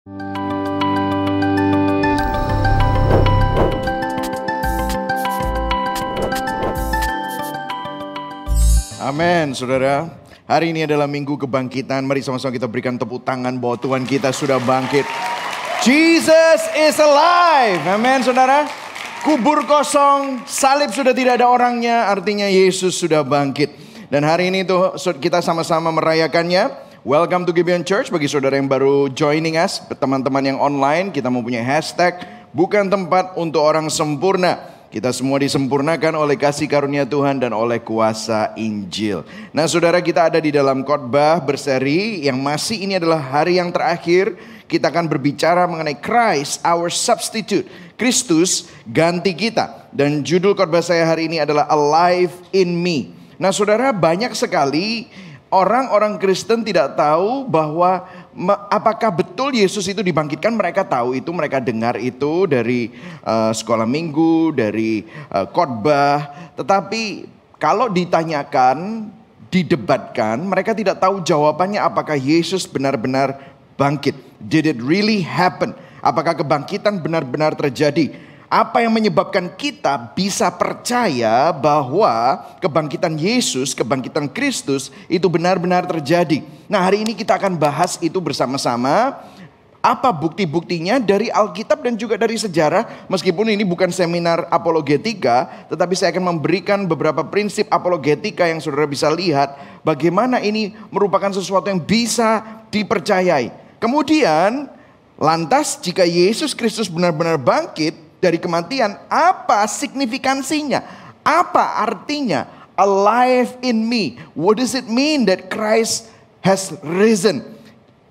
Amin, saudara. Hari ini adalah Minggu Kebangkitan. Mari sama-sama kita berikan tepuk tangan bahwa Tuhan kita sudah bangkit. Jesus is alive. Amin, saudara. Kubur kosong, salib sudah tidak ada orangnya, artinya Yesus sudah bangkit. Dan hari ini tuh kita sama-sama merayakannya. Welcome to Gibeon Church. Bagi saudara yang baru joining us, teman-teman yang online, kita mempunyai hashtag bukan tempat untuk orang sempurna. Kita semua disempurnakan oleh kasih karunia Tuhan dan oleh kuasa Injil. Nah, saudara, kita ada di dalam khotbah berseri yang masih ini adalah hari yang terakhir. Kita akan berbicara mengenai Christ, our substitute. Kristus ganti kita. Dan judul khotbah saya hari ini adalah Alive in Me. Nah, saudara, banyak sekali orang-orang Kristen tidak tahu bahwa apakah betul Yesus itu dibangkitkan. Mereka tahu itu, mereka dengar itu dari sekolah minggu, dari khotbah. Tetapi kalau ditanyakan, didebatkan, mereka tidak tahu jawabannya apakah Yesus benar-benar bangkit. Did it really happen? Apakah kebangkitan benar-benar terjadi? Apa yang menyebabkan kita bisa percaya bahwa kebangkitan Yesus, kebangkitan Kristus itu benar-benar terjadi? Nah, hari ini kita akan bahas itu bersama-sama. Apa bukti-buktinya dari Alkitab dan juga dari sejarah. Meskipun ini bukan seminar apologetika, tetapi saya akan memberikan beberapa prinsip apologetika yang saudara bisa lihat bagaimana ini merupakan sesuatu yang bisa dipercayai. Kemudian, lantas jika Yesus Kristus benar-benar bangkit dari kematian, apa signifikansinya? Apa artinya alive in me? What does it mean that Christ has risen?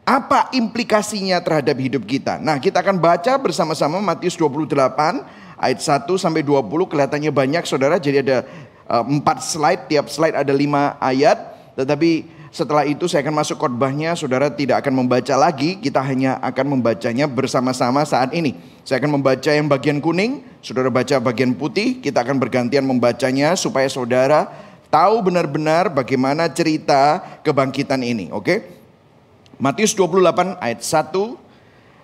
Apa implikasinya terhadap hidup kita? Nah, kita akan baca bersama-sama Matius 28 ayat 1 sampai 20. Kelihatannya banyak, saudara. Jadi ada 4 slide, tiap slide ada 5 ayat. Tetapi setelah itu saya akan masuk khotbahnya. Saudara tidak akan membaca lagi, kita hanya akan membacanya bersama-sama saat ini. Saya akan membaca yang bagian kuning, saudara baca bagian putih. Kita akan bergantian membacanya supaya saudara tahu benar-benar bagaimana cerita kebangkitan ini. Oke? Matius 28 ayat 1.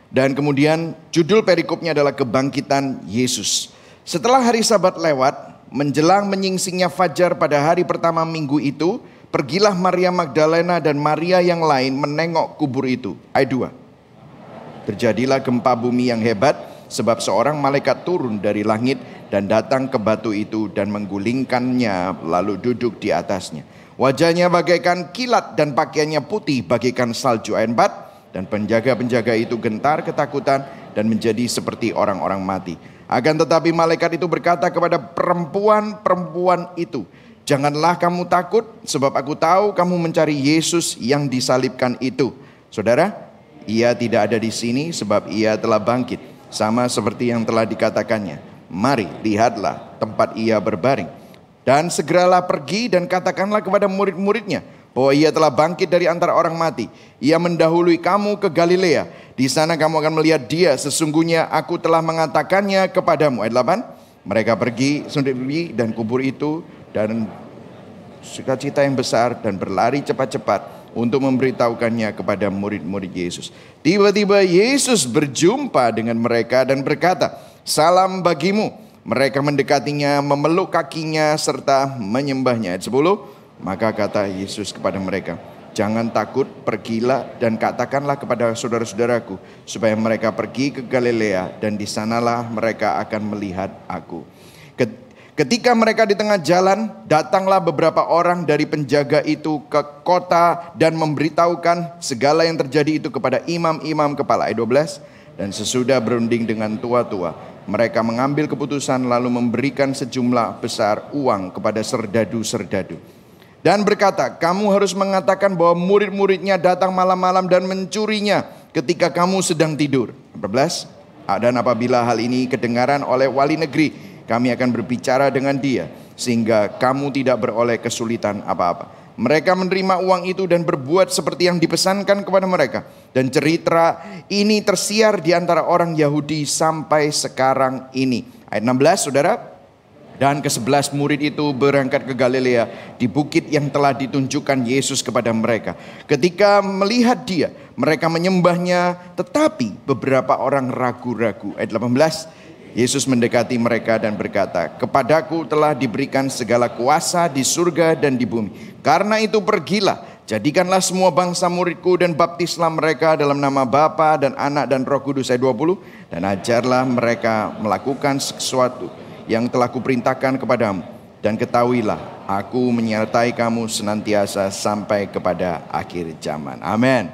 Dan kemudian judul perikopnya adalah kebangkitan Yesus. Setelah hari Sabat lewat, menjelang menyingsingnya fajar pada hari pertama minggu itu, pergilah Maria Magdalena dan Maria yang lain menengok kubur itu. Ayat 2. Terjadilah gempa bumi yang hebat, sebab seorang malaikat turun dari langit dan datang ke batu itu dan menggulingkannya lalu duduk di atasnya. Wajahnya bagaikan kilat dan pakaiannya putih bagaikan salju. Ayat 4. Dan penjaga-penjaga itu gentar ketakutan dan menjadi seperti orang-orang mati. Akan tetapi malaikat itu berkata kepada perempuan-perempuan itu, janganlah kamu takut, sebab aku tahu kamu mencari Yesus yang disalibkan itu. Saudara, ia tidak ada di sini sebab ia telah bangkit, sama seperti yang telah dikatakannya. Mari, lihatlah tempat ia berbaring. Dan segeralah pergi dan katakanlah kepada murid-muridnya bahwa ia telah bangkit dari antara orang mati. Ia mendahului kamu ke Galilea. Di sana kamu akan melihat dia. Sesungguhnya aku telah mengatakannya kepadamu. Ayat 8. Mereka pergi sendiri dan kubur itu dan sukacita yang besar dan berlari cepat-cepat untuk memberitahukannya kepada murid-murid Yesus. Tiba-tiba Yesus berjumpa dengan mereka dan berkata, salam bagimu. Mereka mendekatinya, memeluk kakinya serta menyembahnya. Ayat 10. Maka kata Yesus kepada mereka, jangan takut, pergilah dan katakanlah kepada saudara-saudaraku supaya mereka pergi ke Galilea dan di sanalah mereka akan melihat aku. Ketika mereka di tengah jalan, datanglah beberapa orang dari penjaga itu ke kota dan memberitahukan segala yang terjadi itu kepada imam-imam kepala. Ayat 12. Dan sesudah berunding dengan tua-tua, mereka mengambil keputusan lalu memberikan sejumlah besar uang kepada serdadu-serdadu. Dan berkata, kamu harus mengatakan bahwa murid-muridnya datang malam-malam dan mencurinya ketika kamu sedang tidur. 14. Dan apabila hal ini kedengaran oleh wali negeri, kami akan berbicara dengan dia sehingga kamu tidak beroleh kesulitan apa-apa. Mereka menerima uang itu dan berbuat seperti yang dipesankan kepada mereka. Dan cerita ini tersiar di antara orang Yahudi sampai sekarang ini. Ayat 16, saudara. Dan ke-11 murid itu berangkat ke Galilea di bukit yang telah ditunjukkan Yesus kepada mereka. Ketika melihat dia, mereka menyembahnya, tetapi beberapa orang ragu-ragu. Ayat 18, Yesus mendekati mereka dan berkata, "Kepadaku telah diberikan segala kuasa di surga dan di bumi. Karena itu pergilah, jadikanlah semua bangsa muridku dan baptislah mereka dalam nama Bapa dan Anak dan Roh Kudus." Ayat 20, "Dan ajarlah mereka melakukan sesuatu yang telah kuperintahkan kepadamu. Dan ketahuilah, aku menyertai kamu senantiasa sampai kepada akhir zaman." Amin.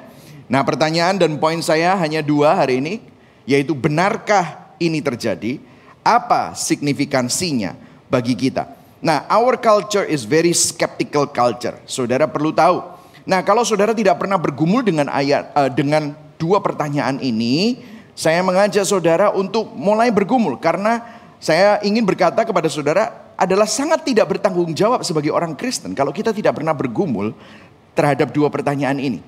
Nah, pertanyaan dan poin saya hanya dua hari ini, yaitu benarkah ini terjadi? Apa signifikansinya bagi kita? Nah, our culture is very skeptical culture. Saudara perlu tahu. Nah, kalau saudara tidak pernah bergumul dengan dengan dua pertanyaan ini, saya mengajak saudara untuk mulai bergumul, karena saya ingin berkata kepada saudara adalah sangat tidak bertanggung jawab sebagai orang Kristen kalau kita tidak pernah bergumul terhadap dua pertanyaan ini.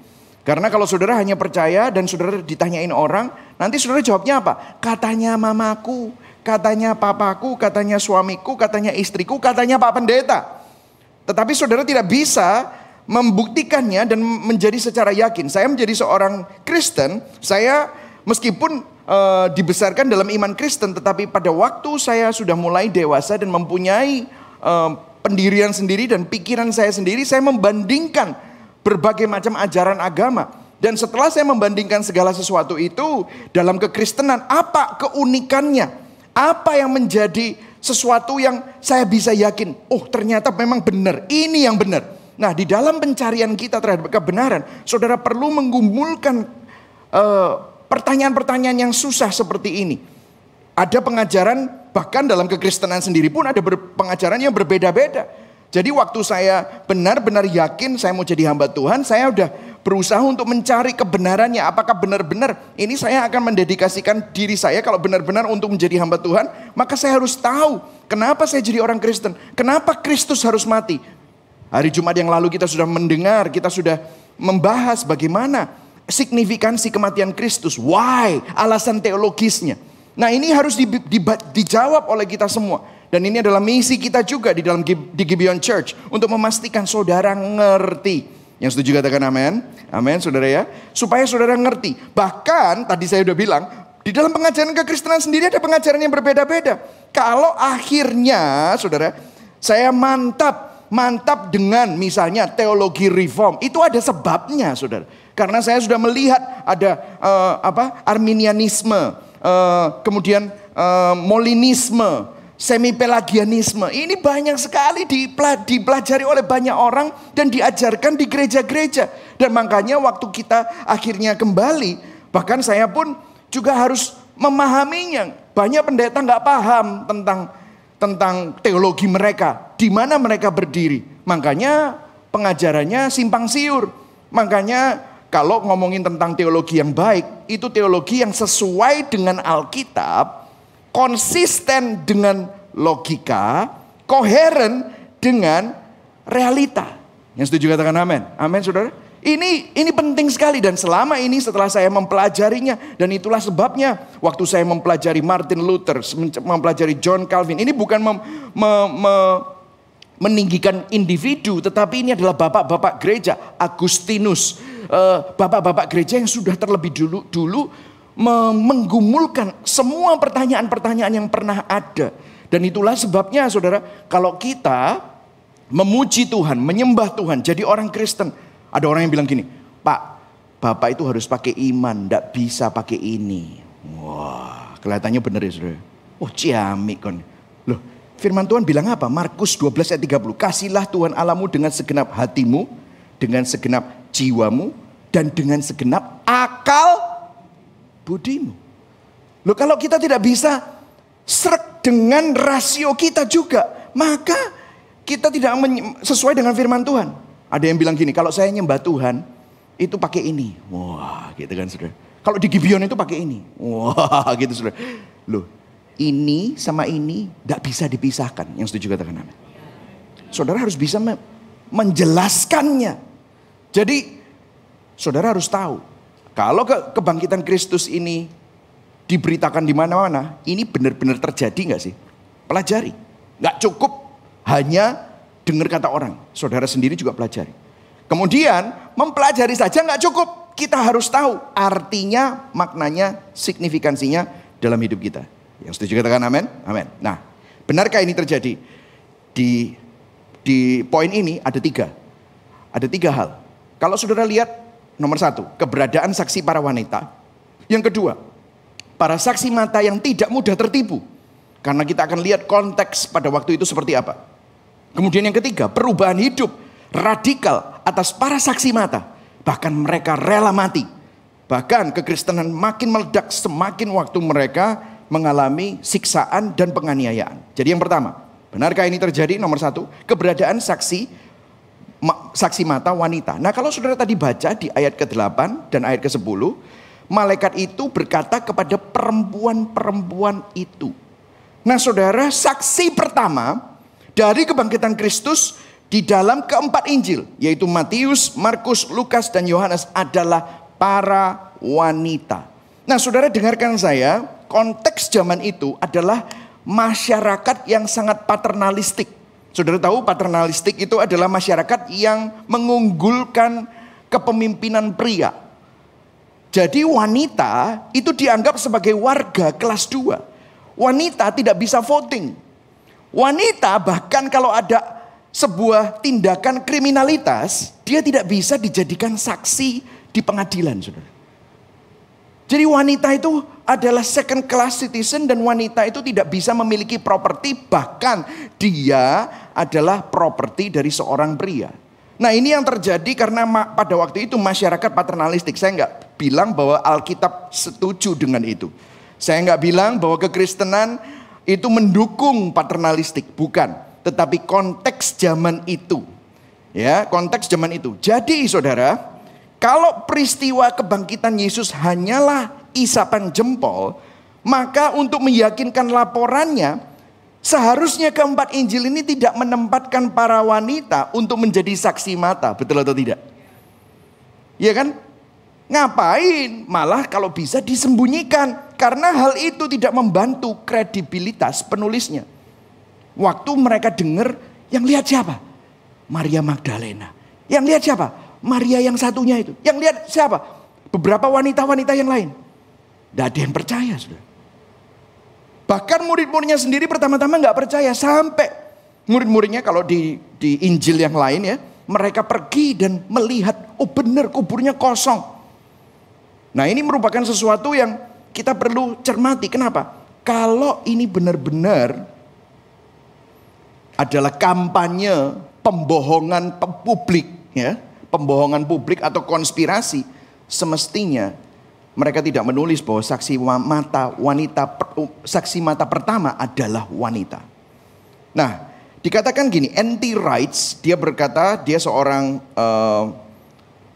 Karena kalau saudara hanya percaya dan saudara ditanyain orang, nanti saudara jawabnya apa? Katanya mamaku, katanya papaku, katanya suamiku, katanya istriku, katanya Pak Pendeta. Tetapi saudara tidak bisa membuktikannya dan menjadi secara yakin. Saya menjadi seorang Kristen, saya meskipun dibesarkan dalam iman Kristen, tetapi pada waktu saya sudah mulai dewasa dan mempunyai pendirian sendiri dan pikiran saya sendiri, saya membandingkan berbagai macam ajaran agama. Dan setelah saya membandingkan segala sesuatu itu dalam kekristenan, apa keunikannya? Apa yang menjadi sesuatu yang saya bisa yakin, oh ternyata memang benar, ini yang benar. Nah, di dalam pencarian kita terhadap kebenaran, saudara perlu menggumulkan pertanyaan-pertanyaan yang susah seperti ini. Ada pengajaran, bahkan dalam kekristenan sendiri pun ada pengajaran yang berbeda-beda. Jadi waktu saya benar-benar yakin saya mau jadi hamba Tuhan, saya udah berusaha untuk mencari kebenarannya. Apakah benar-benar ini saya akan mendedikasikan diri saya kalau benar-benar untuk menjadi hamba Tuhan, maka saya harus tahu kenapa saya jadi orang Kristen. Kenapa Kristus harus mati? Hari Jumat yang lalu kita sudah mendengar, kita sudah membahas bagaimana signifikansi kematian Kristus. Why? Alasan teologisnya. Nah, ini harus dijawab oleh kita semua. Dan ini adalah misi kita juga di Gibeon Church, untuk memastikan saudara ngerti. Yang setuju katakan amin. Amin saudara ya. Supaya saudara ngerti. Bahkan tadi saya sudah bilang, di dalam pengajaran kekristenan sendiri ada pengajaran yang berbeda-beda. Kalau akhirnya saudara, saya mantap dengan misalnya teologi reform, itu ada sebabnya saudara. Karena saya sudah melihat ada Arminianisme, kemudian Molinisme, semi-pelagianisme. Ini banyak sekali dipelajari oleh banyak orang dan diajarkan di gereja-gereja. Dan makanya waktu kita akhirnya kembali, bahkan saya pun juga harus memahaminya. Banyak pendeta nggak paham tentang teologi mereka, di mana mereka berdiri. Makanya pengajarannya simpang siur. Makanya kalau ngomongin tentang teologi yang baik, itu teologi yang sesuai dengan Alkitab, konsisten dengan logika, koheren dengan realita. Yang setuju katakan amin. Amin saudara. Ini penting sekali, dan selama ini setelah saya mempelajarinya, dan itulah sebabnya waktu saya mempelajari Martin Luther, mempelajari John Calvin, ini bukan meninggikan individu, tetapi ini adalah bapak-bapak gereja, Agustinus, bapak-bapak gereja yang sudah terlebih dulu menggumulkan semua pertanyaan-pertanyaan yang pernah ada. Dan itulah sebabnya saudara, kalau kita memuji Tuhan, menyembah Tuhan, jadi orang Kristen, ada orang yang bilang gini, Pak, Bapak itu harus pakai iman, tidak bisa pakai ini. Wah, kelihatannya benar ya saudara. Oh ciamik kon. Loh, firman Tuhan bilang apa? Markus 12 ayat 30. Kasihlah Tuhan Allahmu dengan segenap hatimu, dengan segenap jiwamu, dan dengan segenap akal budimu. Loh, kalau kita tidak bisa srek dengan rasio kita juga, maka kita tidak sesuai dengan firman Tuhan. Ada yang bilang gini, kalau saya nyembah Tuhan itu pakai ini. Wah, gitu kan saudara. Kalau di Gibeon itu pakai ini. Wah, gitu saudara. Loh, ini sama ini tidak bisa dipisahkan. Yang setuju katakan amin. Saudara harus bisa menjelaskannya. Jadi saudara harus tahu, kalau kebangkitan Kristus ini diberitakan di mana-mana, ini benar-benar terjadi nggak sih? Pelajari. Nggak cukup hanya dengar kata orang. Saudara sendiri juga pelajari. Kemudian mempelajari saja nggak cukup. kita harus tahu artinya, maknanya, signifikansinya dalam hidup kita. Yang setuju katakan amin? Amin. Nah, benarkah ini terjadi? Di poin ini ada tiga hal. Kalau saudara lihat, nomor 1, keberadaan saksi para wanita. Yang kedua, para saksi mata yang tidak mudah tertipu. Karena kita akan lihat konteks pada waktu itu seperti apa. Kemudian yang ketiga, perubahan hidup radikal atas para saksi mata. Bahkan mereka rela mati. Bahkan kekristenan makin meledak semakin waktu mereka mengalami siksaan dan penganiayaan. Jadi yang pertama, benarkah ini terjadi? Nomor 1, keberadaan saksi mata wanita. Nah, kalau saudara tadi baca di ayat ke-8 dan ayat ke-10, malaikat itu berkata kepada perempuan-perempuan itu. Nah, saudara, saksi pertama dari kebangkitan Kristus di dalam keempat Injil, yaitu Matius, Markus, Lukas, dan Yohanes adalah para wanita. Nah, saudara dengarkan saya, konteks zaman itu adalah masyarakat yang sangat paternalistik. Saudara tahu paternalistik itu adalah masyarakat yang mengunggulkan kepemimpinan pria. Jadi wanita itu dianggap sebagai warga kelas 2. Wanita tidak bisa voting. Wanita bahkan kalau ada sebuah tindakan kriminalitas, dia tidak bisa dijadikan saksi di pengadilan, saudara. Jadi wanita itu adalah second class citizen dan wanita itu tidak bisa memiliki properti, bahkan dia adalah properti dari seorang pria. Nah, ini yang terjadi karena pada waktu itu masyarakat paternalistik. Saya nggak bilang bahwa Alkitab setuju dengan itu. Saya nggak bilang bahwa kekristenan itu mendukung paternalistik, bukan. Tetapi konteks zaman itu, ya, konteks zaman itu. Jadi saudara, kalau peristiwa kebangkitan Yesus hanyalah isapan jempol, maka untuk meyakinkan laporannya, seharusnya keempat Injil ini tidak menempatkan para wanita untuk menjadi saksi mata. Betul atau tidak? Iya kan? Ngapain? Malah kalau bisa disembunyikan. Karena hal itu tidak membantu kredibilitas penulisnya. Waktu mereka dengar, yang lihat siapa? Maria Magdalena. Yang lihat siapa? Maria yang satunya itu. Yang lihat siapa? Beberapa wanita-wanita yang lain. Tidak ada yang percaya, saudara. Bahkan murid-muridnya sendiri pertama-tama nggak percaya. Sampai murid-muridnya kalau di Injil yang lain ya, mereka pergi dan melihat, oh benar kuburnya kosong. Nah, ini merupakan sesuatu yang kita perlu cermati. Kenapa? Kalau ini benar-benar adalah kampanye pembohongan publik, ya, pembohongan publik atau konspirasi, semestinya mereka tidak menulis bahwa saksi mata pertama adalah wanita. Nah, dikatakan gini, N.T. Wright, dia berkata dia seorang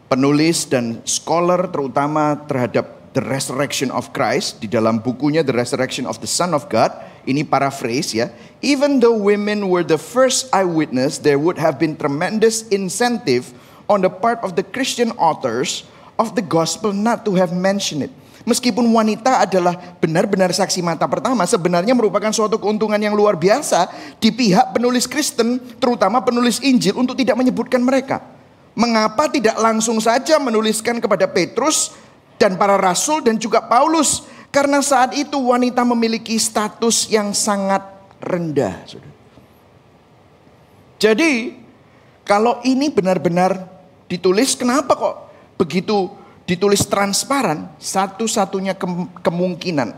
penulis dan scholar terutama terhadap The Resurrection of Christ. Di dalam bukunya The Resurrection of the Son of God, ini paraphrase ya. Even though women were the first eyewitness, there would have been tremendous incentive on the part of the Christian authors of the gospel not to have mentioned it. Meskipun wanita adalah benar-benar saksi mata pertama, sebenarnya merupakan suatu keuntungan yang luar biasa di pihak penulis Kristen, terutama penulis Injil, untuk tidak menyebutkan mereka. Mengapa tidak langsung saja menuliskan kepada Petrus dan para rasul dan juga Paulus? Karena saat itu wanita memiliki status yang sangat rendah. Jadi kalau ini benar-benar ditulis, kenapa kok begitu ditulis transparan? Satu-satunya kemungkinan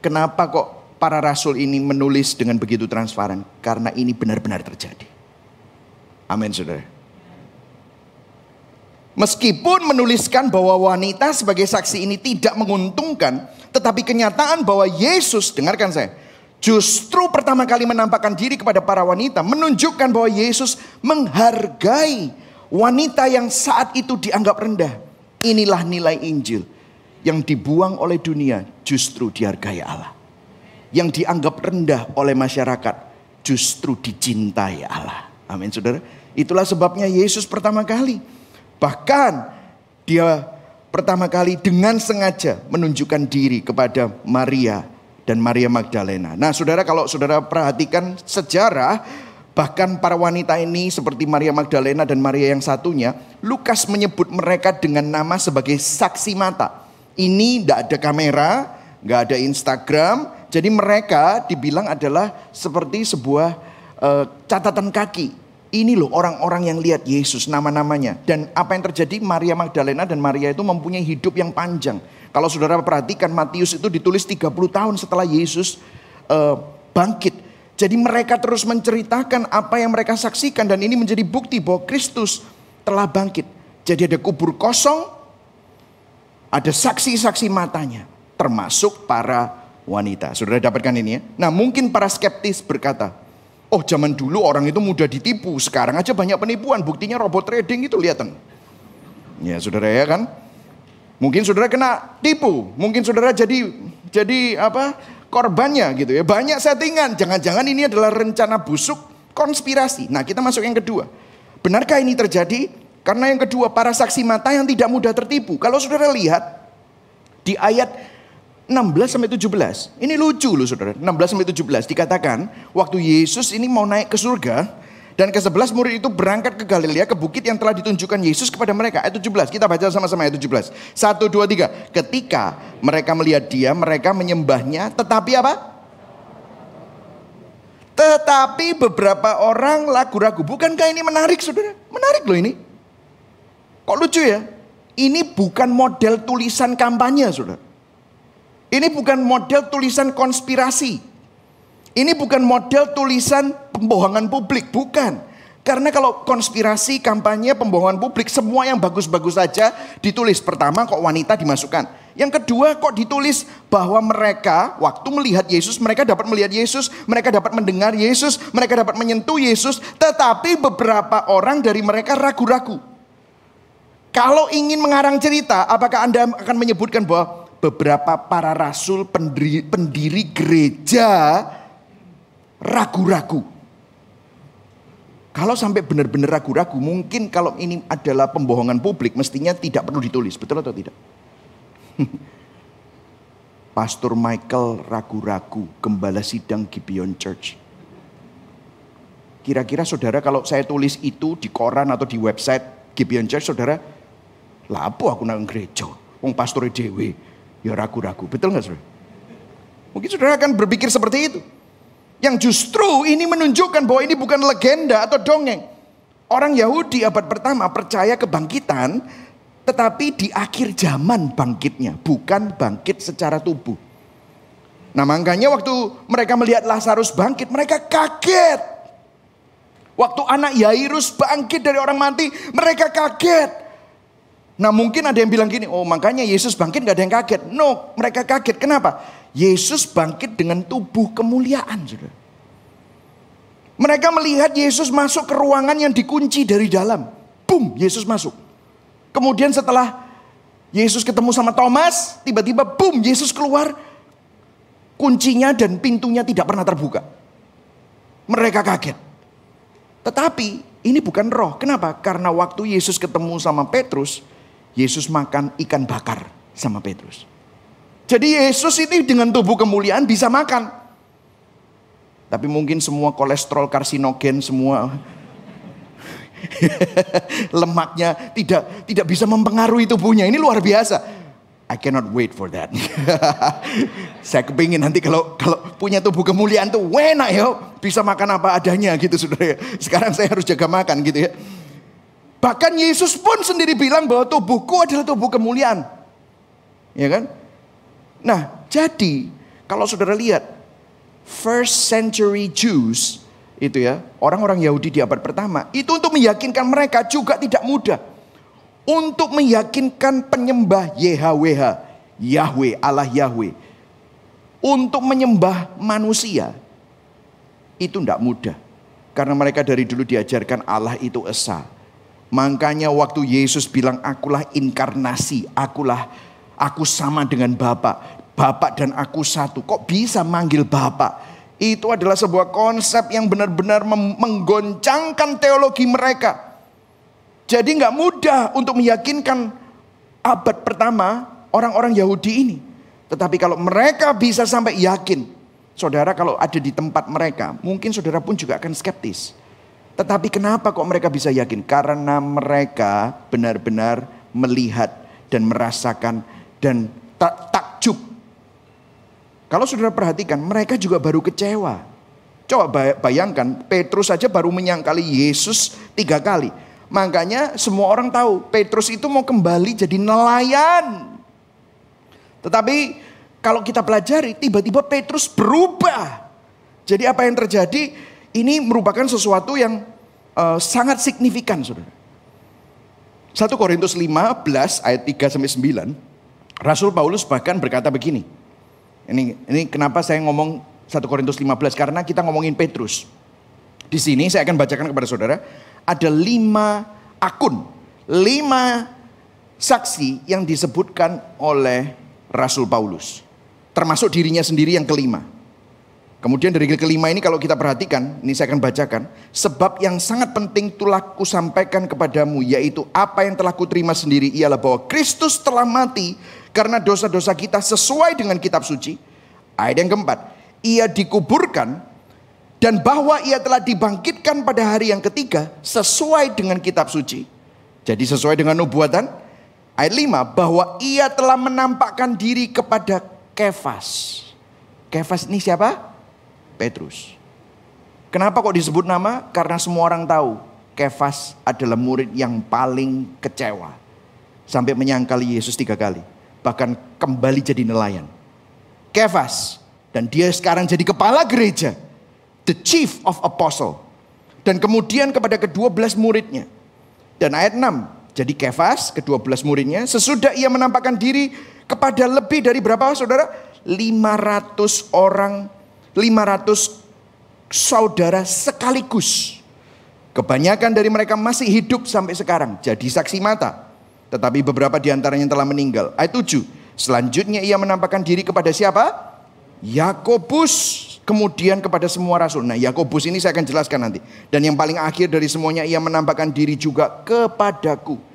kenapa kok para rasul ini menulis dengan begitu transparan, karena ini benar-benar terjadi. Amin, saudara. Meskipun menuliskan bahwa wanita sebagai saksi ini tidak menguntungkan, tetapi kenyataan bahwa Yesus, dengarkan saya, justru pertama kali menampakkan diri kepada para wanita, menunjukkan bahwa Yesus menghargai wanita yang saat itu dianggap rendah. Inilah nilai Injil. Yang dibuang oleh dunia justru dihargai Allah. Yang dianggap rendah oleh masyarakat justru dicintai Allah. Amin, saudara. Itulah sebabnya Yesus pertama kali, bahkan dia pertama kali dengan sengaja menunjukkan diri kepada Maria dan Maria Magdalena. Nah, saudara, kalau saudara perhatikan sejarah, Bahkan para wanita ini seperti Maria Magdalena dan Maria yang satunya, Lukas menyebut mereka dengan nama sebagai saksi mata. Ini tidak ada kamera, nggak ada Instagram, jadi mereka dibilang adalah seperti sebuah catatan kaki. Ini loh orang-orang yang lihat Yesus, nama-namanya. Dan apa yang terjadi, Maria Magdalena dan Maria itu mempunyai hidup yang panjang. Kalau saudara perhatikan, Matius itu ditulis 30 tahun setelah Yesus bangkit. Jadi mereka terus menceritakan apa yang mereka saksikan. Dan ini menjadi bukti bahwa Kristus telah bangkit. Jadi ada kubur kosong, ada saksi-saksi matanya, termasuk para wanita. Saudara dapatkan ini ya. Nah, mungkin para skeptis berkata, oh zaman dulu orang itu mudah ditipu, sekarang aja banyak penipuan, buktinya robot trading itu, lihat. Ya saudara ya kan. Mungkin saudara kena tipu, mungkin saudara jadi korbannya gitu ya. Banyak settingan, jangan-jangan ini adalah rencana busuk, konspirasi. Nah, kita masuk yang kedua. Benarkah ini terjadi? Karena yang kedua, para saksi mata yang tidak mudah tertipu. Kalau saudara lihat di ayat 16-17, ini lucu loh saudara. 16-17 dikatakan waktu Yesus ini mau naik ke surga, dan ke-11 murid itu berangkat ke Galilea, ke bukit yang telah ditunjukkan Yesus kepada mereka. Ayat 17, kita baca sama-sama ayat 17. 1, 2, 3. Ketika mereka melihat dia, mereka menyembahnya, tetapi apa? Tetapi beberapa orang ragu-ragu. Bukankah ini menarik saudara? Menarik loh ini. Kok lucu ya? Ini bukan model tulisan kampanye saudara. Ini bukan model tulisan konspirasi. Ini bukan model tulisan pembohongan publik. Bukan. Karena kalau konspirasi, kampanye, pembohongan publik, semua yang bagus-bagus saja ditulis. Pertama kok wanita dimasukkan. Yang kedua kok ditulis bahwa mereka waktu melihat Yesus, mereka dapat melihat Yesus, mereka dapat mendengar Yesus, mereka dapat menyentuh Yesus. Tetapi beberapa orang dari mereka ragu-ragu. Kalau ingin mengarang cerita, apakah Anda akan menyebutkan bahwa beberapa para rasul pendiri gereja ragu-ragu? Kalau sampai benar-benar ragu-ragu, mungkin kalau ini adalah pembohongan publik, mestinya tidak perlu ditulis. Betul atau tidak? Pastor Michael ragu-ragu, gembala sidang Gibeon Church. Kira-kira saudara kalau saya tulis itu di koran atau di website Gibeon Church, saudara, lapo aku nang gereja, wong pastor dewe, ya ragu-ragu. Betul nggak saudara? Mungkin saudara akan berpikir seperti itu. Yang justru ini menunjukkan bahwa ini bukan legenda atau dongeng. Orang Yahudi abad pertama percaya kebangkitan, tetapi di akhir zaman bangkitnya, bukan bangkit secara tubuh. Nah makanya waktu mereka melihat Lazarus bangkit, mereka kaget. Waktu anak Yairus bangkit dari orang mati, mereka kaget. Nah mungkin ada yang bilang gini, oh makanya Yesus bangkit gak ada yang kaget. No, mereka kaget. Kenapa? Yesus bangkit dengan tubuh kemuliaan. Saudara. Mereka melihat Yesus masuk ke ruangan yang dikunci dari dalam. Boom, Yesus masuk. Kemudian setelah Yesus ketemu sama Thomas, tiba-tiba boom, Yesus keluar. Kuncinya dan pintunya tidak pernah terbuka. Mereka kaget. Tetapi ini bukan roh. Kenapa? Karena waktu Yesus ketemu sama Petrus, Yesus makan ikan bakar sama Petrus. Jadi Yesus ini dengan tubuh kemuliaan bisa makan. Tapi mungkin semua kolesterol karsinogen, semua lemaknya tidak bisa mempengaruhi tubuhnya. Ini luar biasa. I cannot wait for that. Saya kepingin nanti kalau punya tubuh kemuliaan tuh enak ya, bisa makan apa adanya gitu saudara. Sekarang saya harus jaga makan gitu ya. Bahkan Yesus pun sendiri bilang bahwa tubuhku adalah tubuh kemuliaan. Ya kan? Nah, jadi kalau saudara lihat first century Jews itu ya, orang-orang Yahudi di abad pertama, itu untuk meyakinkan mereka juga tidak mudah. Untuk meyakinkan penyembah YHWH, Yahweh, Allah Yahweh. Untuk menyembah manusia, itu tidak mudah. Karena mereka dari dulu diajarkan Allah itu esa. Makanya waktu Yesus bilang akulah inkarnasi, aku sama dengan Bapa. Bapa dan aku satu. Kok bisa manggil Bapa? Itu adalah sebuah konsep yang benar-benar menggoncangkan teologi mereka. Jadi nggak mudah untuk meyakinkan abad pertama orang-orang Yahudi ini. Tetapi kalau mereka bisa sampai yakin, saudara kalau ada di tempat mereka, mungkin saudara pun juga akan skeptis. Tetapi kenapa kok mereka bisa yakin? Karena mereka benar-benar melihat dan merasakan dan takjub. Kalau saudara perhatikan, mereka juga baru kecewa. Coba bayangkan, Petrus saja baru menyangkali Yesus 3 kali. Makanya semua orang tahu, Petrus itu mau kembali jadi nelayan. Tetapi kalau kita pelajari, tiba-tiba Petrus berubah. Jadi apa yang terjadi? Ini merupakan sesuatu yang sangat signifikan, saudara. 1 Korintus 15 ayat 3-9, Rasul Paulus bahkan berkata begini. Ini kenapa saya ngomong 1 Korintus 15, karena kita ngomongin Petrus. Di sini saya akan bacakan kepada saudara, ada 5 akun, 5 saksi yang disebutkan oleh Rasul Paulus. Termasuk dirinya sendiri yang kelima. Kemudian dari kelima ini kalau kita perhatikan, ini saya akan bacakan. Sebab yang sangat penting telah kusampaikan kepadamu, yaitu apa yang telah kuterima sendiri, ialah bahwa Kristus telah mati karena dosa-dosa kita sesuai dengan kitab suci. Ayat yang keempat, ia dikuburkan dan bahwa ia telah dibangkitkan pada hari yang ketiga sesuai dengan kitab suci. Jadi sesuai dengan nubuatan. Ayat 5, bahwa ia telah menampakkan diri kepada Kefas. Kefas ini siapa? Petrus. Kenapa kok disebut nama? Karena semua orang tahu Kefas adalah murid yang paling kecewa. Sampai menyangkali Yesus 3 kali. Bahkan kembali jadi nelayan. Kefas. Dan dia sekarang jadi kepala gereja. The chief of apostle. Dan kemudian kepada ke-12 muridnya. Dan ayat 6. Jadi Kefas, ke-12 muridnya. Sesudah ia menampakkan diri kepada lebih dari berapa saudara? 500 orang, 500 saudara sekaligus. Kebanyakan dari mereka masih hidup sampai sekarang. Jadi saksi mata. Tetapi beberapa di antaranya telah meninggal. Ayat 7. Selanjutnya ia menampakkan diri kepada siapa? Yakobus. Kemudian kepada semua rasul. Nah, Yakobus ini saya akan jelaskan nanti. Dan yang paling akhir dari semuanya, ia menampakkan diri juga kepadaku.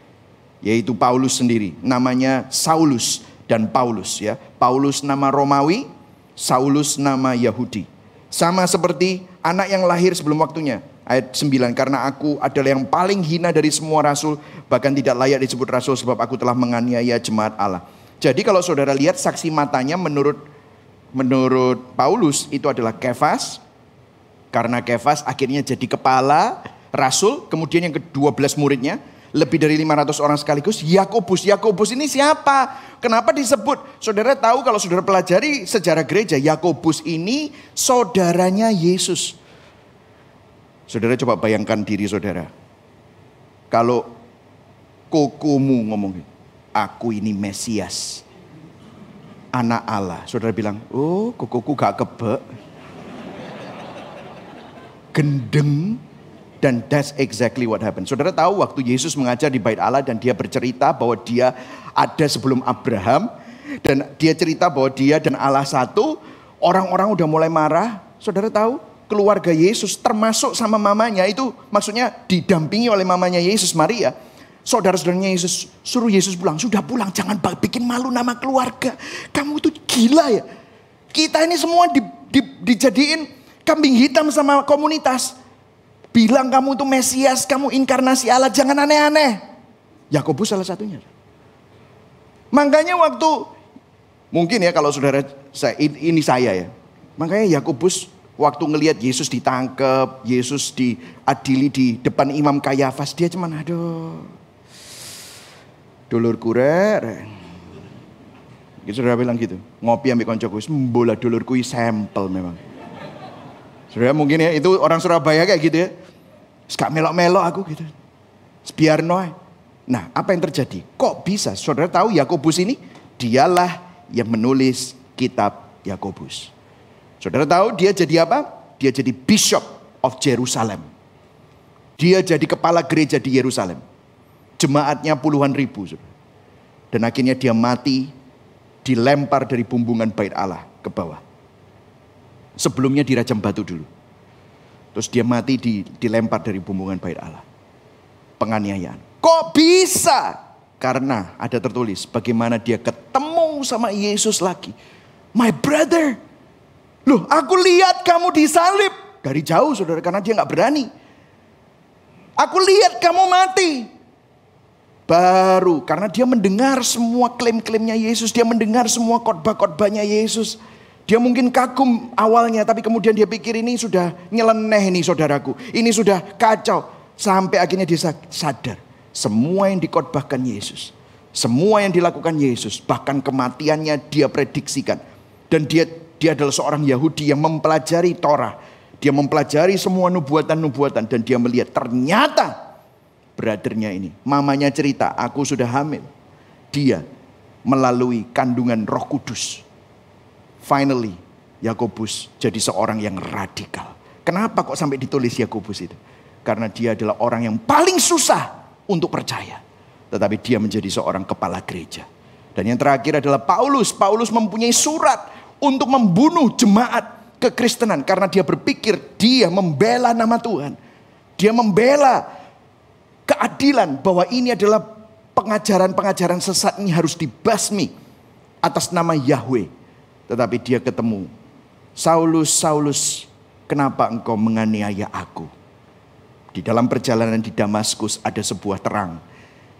Yaitu Paulus sendiri. Namanya Saulus dan Paulus, ya. Paulus nama Romawi, Saulus nama Yahudi. Sama seperti anak yang lahir sebelum waktunya. Ayat 9, karena aku adalah yang paling hina dari semua rasul, bahkan tidak layak disebut rasul sebab aku telah menganiaya jemaat Allah. Jadi kalau saudara lihat saksi matanya menurut Paulus itu adalah Kefas. Karena Kefas akhirnya jadi kepala rasul. Kemudian yang ke-12 muridnya, lebih dari 500 orang sekaligus. Yakobus. Yakobus ini siapa? Kenapa disebut? Saudara tahu kalau saudara pelajari sejarah gereja, Yakobus ini saudaranya Yesus. Saudara coba bayangkan diri saudara. Kalau kokomu ngomong, aku ini Mesias, anak Allah. Saudara bilang, oh kokoku gak kebek, gendeng. Dan that's exactly what happened. Saudara tahu waktu Yesus mengajar di Bait Allah dan dia bercerita bahwa dia ada sebelum Abraham. Dan dia cerita bahwa dia dan Allah satu. Orang-orang udah mulai marah. Saudara tahu keluarga Yesus termasuk sama mamanya itu maksudnya didampingi oleh mamanya Yesus, Maria. Saudara-saudaranya Yesus suruh Yesus pulang. Sudah pulang, jangan bikin malu nama keluarga. Kamu itu gila ya. Kita ini semua dijadiin kambing hitam sama komunitas. Bilang kamu itu Mesias, kamu inkarnasi Allah, jangan aneh-aneh. Yakobus salah satunya. Makanya waktu, mungkin ya kalau saudara, ini saya ya. Makanya Yakobus waktu ngelihat Yesus ditangkap, Yesus diadili di depan Imam Kayafas, dia cuman aduh. Dulurku rek. Gitu saudara bilang gitu. Ngopi ambil koncoku, bola dulurku sampel memang. Saudara mungkin ya, itu orang Surabaya kayak gitu ya. Gak melok-melok aku gitu. Biarno. Nah, apa yang terjadi? Kok bisa? Saudara tahu Yakobus ini? Dialah yang menulis kitab Yakobus. Saudara tahu dia jadi apa? Dia jadi Bishop of Jerusalem. Dia jadi kepala gereja di Yerusalem. Jemaatnya puluhan ribu. Saudara. Dan akhirnya dia mati, dilempar dari bumbungan Bait Allah ke bawah. Sebelumnya dirajam batu dulu. Terus dia mati dilempar dari bumbungan Bait Allah. Penganiayaan. Kok bisa? Karena ada tertulis bagaimana dia ketemu sama Yesus lagi. My brother. Loh, aku lihat kamu disalib. Dari jauh saudara, karena dia gak berani. Aku lihat kamu mati. Baru karena dia mendengar semua klaim-klaimnya Yesus. Dia mendengar semua khotbah-khotbahnya Yesus. Dia mungkin kagum awalnya, tapi kemudian dia pikir ini sudah nyeleneh nih saudaraku. Ini sudah kacau. Sampai akhirnya dia sadar. Semua yang dikhotbahkan Yesus. Semua yang dilakukan Yesus. Bahkan kematiannya dia prediksikan. Dan dia adalah seorang Yahudi yang mempelajari Torah. Dia mempelajari semua nubuatan-nubuatan. Dan dia melihat ternyata brothernya ini, mamanya cerita, aku sudah hamil. Dia melalui kandungan Roh Kudus. Finally, Yakobus jadi seorang yang radikal. Kenapa kok sampai ditulis Yakobus itu? Karena dia adalah orang yang paling susah untuk percaya. Tetapi dia menjadi seorang kepala gereja. Dan yang terakhir adalah Paulus. Paulus mempunyai surat untuk membunuh jemaat kekristenan. Karena dia berpikir dia membela nama Tuhan. Dia membela keadilan bahwa ini adalah pengajaran-pengajaran sesat ini harus dibasmi atas nama Yahweh. Tetapi dia ketemu, Saulus, Saulus, kenapa engkau menganiaya aku? Di dalam perjalanan di Damaskus ada sebuah terang.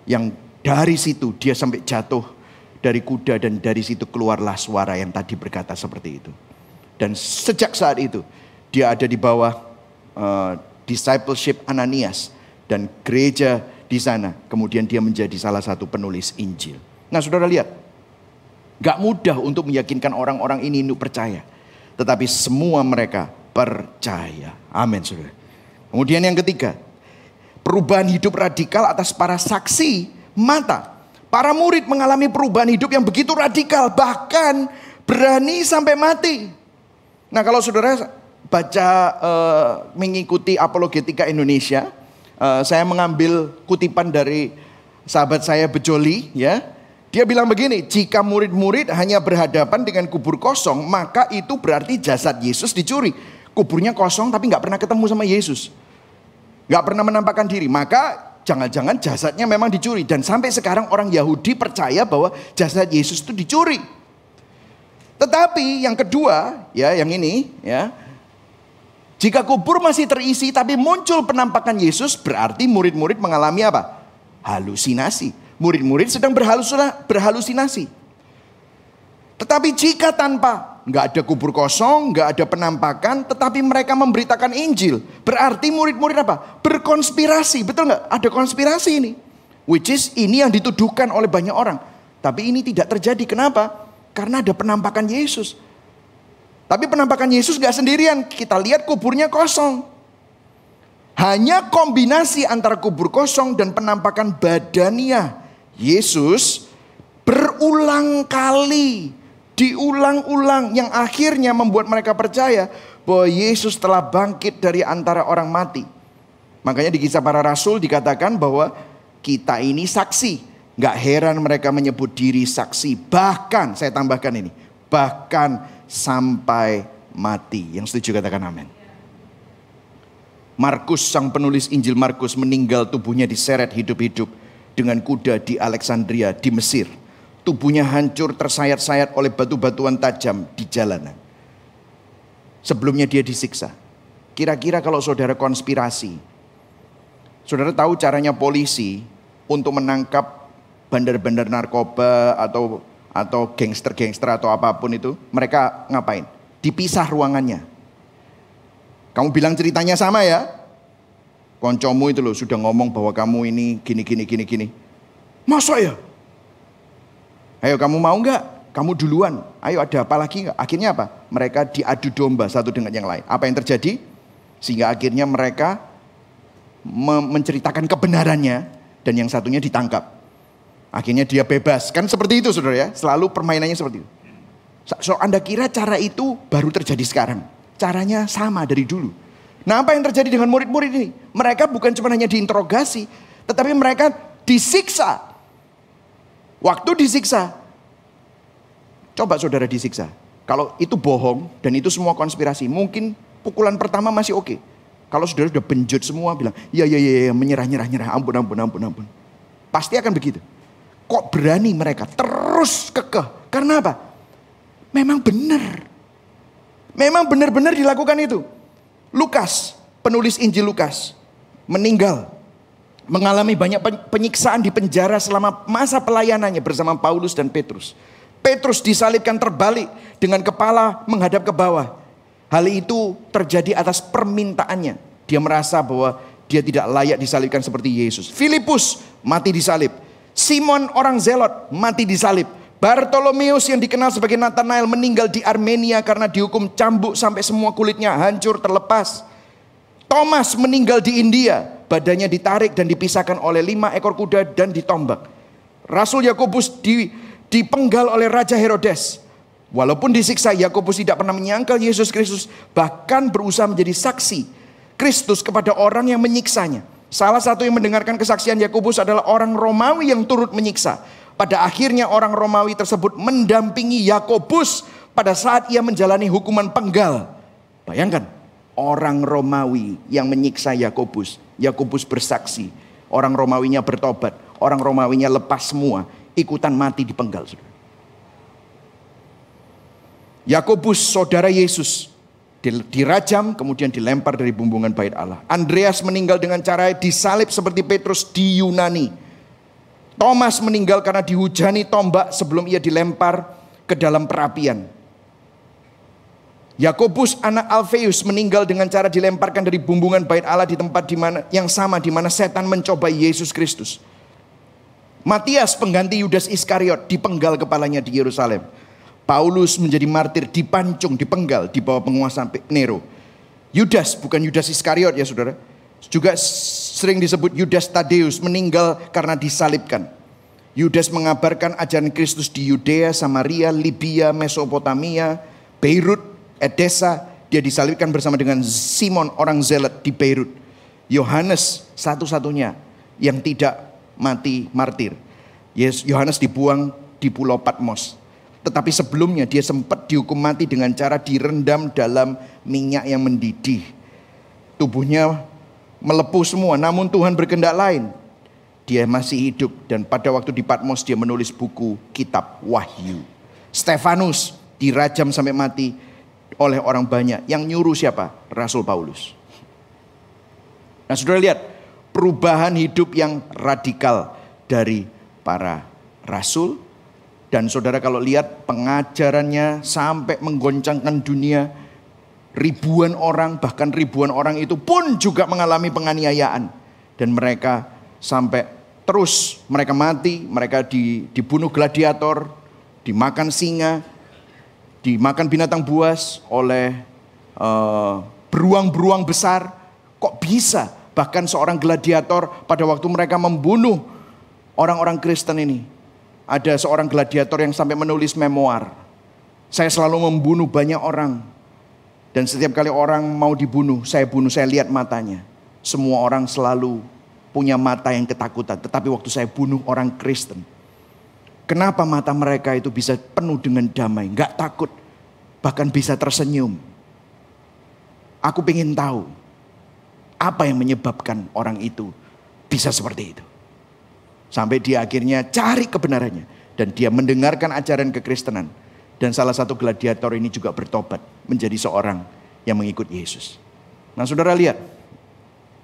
Yang dari situ dia sampai jatuh dari kuda dan dari situ keluarlah suara yang tadi berkata seperti itu. Dan sejak saat itu dia ada di bawah discipleship Ananias. Dan gereja di sana. Kemudian dia menjadi salah satu penulis Injil. Nah saudara lihat. Gak mudah untuk meyakinkan orang-orang ini untuk percaya. Tetapi semua mereka percaya. Amin saudara. Kemudian yang ketiga. Perubahan hidup radikal atas para saksi mata. Para murid mengalami perubahan hidup yang begitu radikal. Bahkan berani sampai mati. Nah kalau saudara baca mengikuti apologetika Indonesia. Saya mengambil kutipan dari sahabat saya Bejoli, ya. Dia bilang begini, jika murid-murid hanya berhadapan dengan kubur kosong, maka itu berarti jasad Yesus dicuri. Kuburnya kosong tapi nggak pernah ketemu sama Yesus. Nggak pernah menampakkan diri, maka jangan-jangan jasadnya memang dicuri. Dan sampai sekarang orang Yahudi percaya bahwa jasad Yesus itu dicuri. Tetapi yang kedua, ya yang ini, ya. Jika kubur masih terisi tapi muncul penampakan Yesus, berarti murid-murid mengalami apa? Halusinasi. Murid-murid sedang berhalusinasi. Tetapi jika tanpa, nggak ada kubur kosong, nggak ada penampakan, tetapi mereka memberitakan Injil, berarti murid-murid apa? Berkonspirasi, betul nggak? Ada konspirasi ini. Which is ini yang dituduhkan oleh banyak orang. Tapi ini tidak terjadi. Kenapa? Karena ada penampakan Yesus. Tapi penampakan Yesus gak sendirian. Kita lihat kuburnya kosong. Hanya kombinasi antara kubur kosong dan penampakan badania Yesus berulang kali. Diulang-ulang. Yang akhirnya membuat mereka percaya bahwa Yesus telah bangkit dari antara orang mati. Makanya di Kisah Para Rasul dikatakan bahwa kita ini saksi. Gak heran mereka menyebut diri saksi. Bahkan, saya tambahkan ini. Bahkan sampai mati. Yang setuju katakan amin. Markus, sang penulis Injil Markus, meninggal, tubuhnya diseret hidup-hidup dengan kuda di Alexandria di Mesir. Tubuhnya hancur tersayat-sayat oleh batu-batuan tajam di jalanan. Sebelumnya dia disiksa. Kira-kira kalau saudara konspirasi, saudara tahu caranya polisi untuk menangkap bandar-bandar narkoba atau gangster-gangster atau apapun itu, mereka ngapain? Dipisah ruangannya. Kamu bilang ceritanya sama ya. Koncomu itu loh sudah ngomong bahwa kamu ini gini. Masa ya? Ayo kamu mau nggak? Kamu duluan. Ayo ada apa lagi nggak? Akhirnya apa? Mereka diadu domba satu dengan yang lain. Apa yang terjadi? Sehingga akhirnya mereka menceritakan kebenarannya dan yang satunya ditangkap. Akhirnya dia bebas. Kan seperti itu saudara ya. Selalu permainannya seperti itu. So Anda kira cara itu baru terjadi sekarang? Caranya sama dari dulu. Nah apa yang terjadi dengan murid-murid ini? Mereka bukan cuma hanya diinterogasi. Tetapi mereka disiksa. Waktu disiksa. Coba saudara disiksa. Kalau itu bohong dan itu semua konspirasi. Mungkin pukulan pertama masih oke. Kalau saudara sudah benjut semua bilang. Ya menyerah. Ampun. Pasti akan begitu. Kok berani mereka terus kekeh? Karena apa? Memang benar. Memang benar-benar dilakukan itu. Lukas, penulis Injil Lukas, meninggal mengalami banyak penyiksaan di penjara selama masa pelayanannya bersama Paulus dan Petrus. Petrus disalibkan terbalik dengan kepala menghadap ke bawah. Hal itu terjadi atas permintaannya. Dia merasa bahwa dia tidak layak disalibkan seperti Yesus. Filipus mati disalib. Simon orang Zelot mati disalib. Bartolomeus yang dikenal sebagai Nathanael meninggal di Armenia karena dihukum cambuk sampai semua kulitnya hancur terlepas. Thomas meninggal di India, badannya ditarik dan dipisahkan oleh 5 ekor kuda dan ditombak. Rasul Yakobus dipenggal oleh Raja Herodes. Walaupun disiksa, Yakobus tidak pernah menyangkal Yesus Kristus, bahkan berusaha menjadi saksi Kristus kepada orang yang menyiksanya. Salah satu yang mendengarkan kesaksian Yakobus adalah orang Romawi yang turut menyiksa. Pada akhirnya orang Romawi tersebut mendampingi Yakobus pada saat ia menjalani hukuman penggal. Bayangkan, orang Romawi yang menyiksa Yakobus. Yakobus bersaksi, orang Romawinya bertobat, orang Romawinya lepas semua, ikutan mati dipenggal. Yakobus saudara Yesus dirajam kemudian dilempar dari bumbungan bait Allah. Andreas meninggal dengan cara disalib seperti Petrus di Yunani. Thomas meninggal karena dihujani tombak sebelum ia dilempar ke dalam perapian. Yakobus anak Alfeus meninggal dengan cara dilemparkan dari bumbungan bait Allah di tempat yang sama di mana setan mencobai Yesus Kristus. Matias pengganti Yudas Iskariot dipenggal kepalanya di Yerusalem. Paulus menjadi martir, dipancung, dipenggal di bawah penguasa Nero. Yudas, bukan Yudas Iskariot ya saudara, juga sering disebut Yudas Tadeus, meninggal karena disalibkan. Yudas mengabarkan ajaran Kristus di Yudea, Samaria, Libya, Mesopotamia, Beirut, Edessa. Dia disalibkan bersama dengan Simon orang Zealot di Beirut. Yohanes satu-satunya yang tidak mati martir. Yohanes dibuang di Pulau Patmos. Tetapi sebelumnya dia sempat dihukum mati dengan cara direndam dalam minyak yang mendidih. Tubuhnya melepuh semua, namun Tuhan berkehendak lain. Dia masih hidup dan pada waktu di Patmos dia menulis buku kitab Wahyu. Stefanus dirajam sampai mati oleh orang banyak. Yang nyuruh siapa? Rasul Paulus. Nah saudara lihat perubahan hidup yang radikal dari para rasul. Dan saudara kalau lihat pengajarannya sampai menggoncangkan dunia. Ribuan orang, bahkan ribuan orang itu pun juga mengalami penganiayaan. Dan mereka sampai terus mereka mati, mereka dibunuh gladiator, dimakan singa, dimakan binatang buas oleh beruang-beruang besar. Kok bisa? Bahkan seorang gladiator pada waktu mereka membunuh orang-orang Kristen ini. Ada seorang gladiator yang sampai menulis memoir. Saya selalu membunuh banyak orang. Dan setiap kali orang mau dibunuh, saya lihat matanya. Semua orang selalu punya mata yang ketakutan. Tetapi waktu saya bunuh orang Kristen, kenapa mata mereka itu bisa penuh dengan damai, gak takut, bahkan bisa tersenyum. Aku pengen tahu, apa yang menyebabkan orang itu bisa seperti itu. Sampai dia akhirnya cari kebenarannya. Dan dia mendengarkan ajaran kekristenan. Dan salah satu gladiator ini juga bertobat menjadi seorang yang mengikut Yesus. Nah saudara lihat,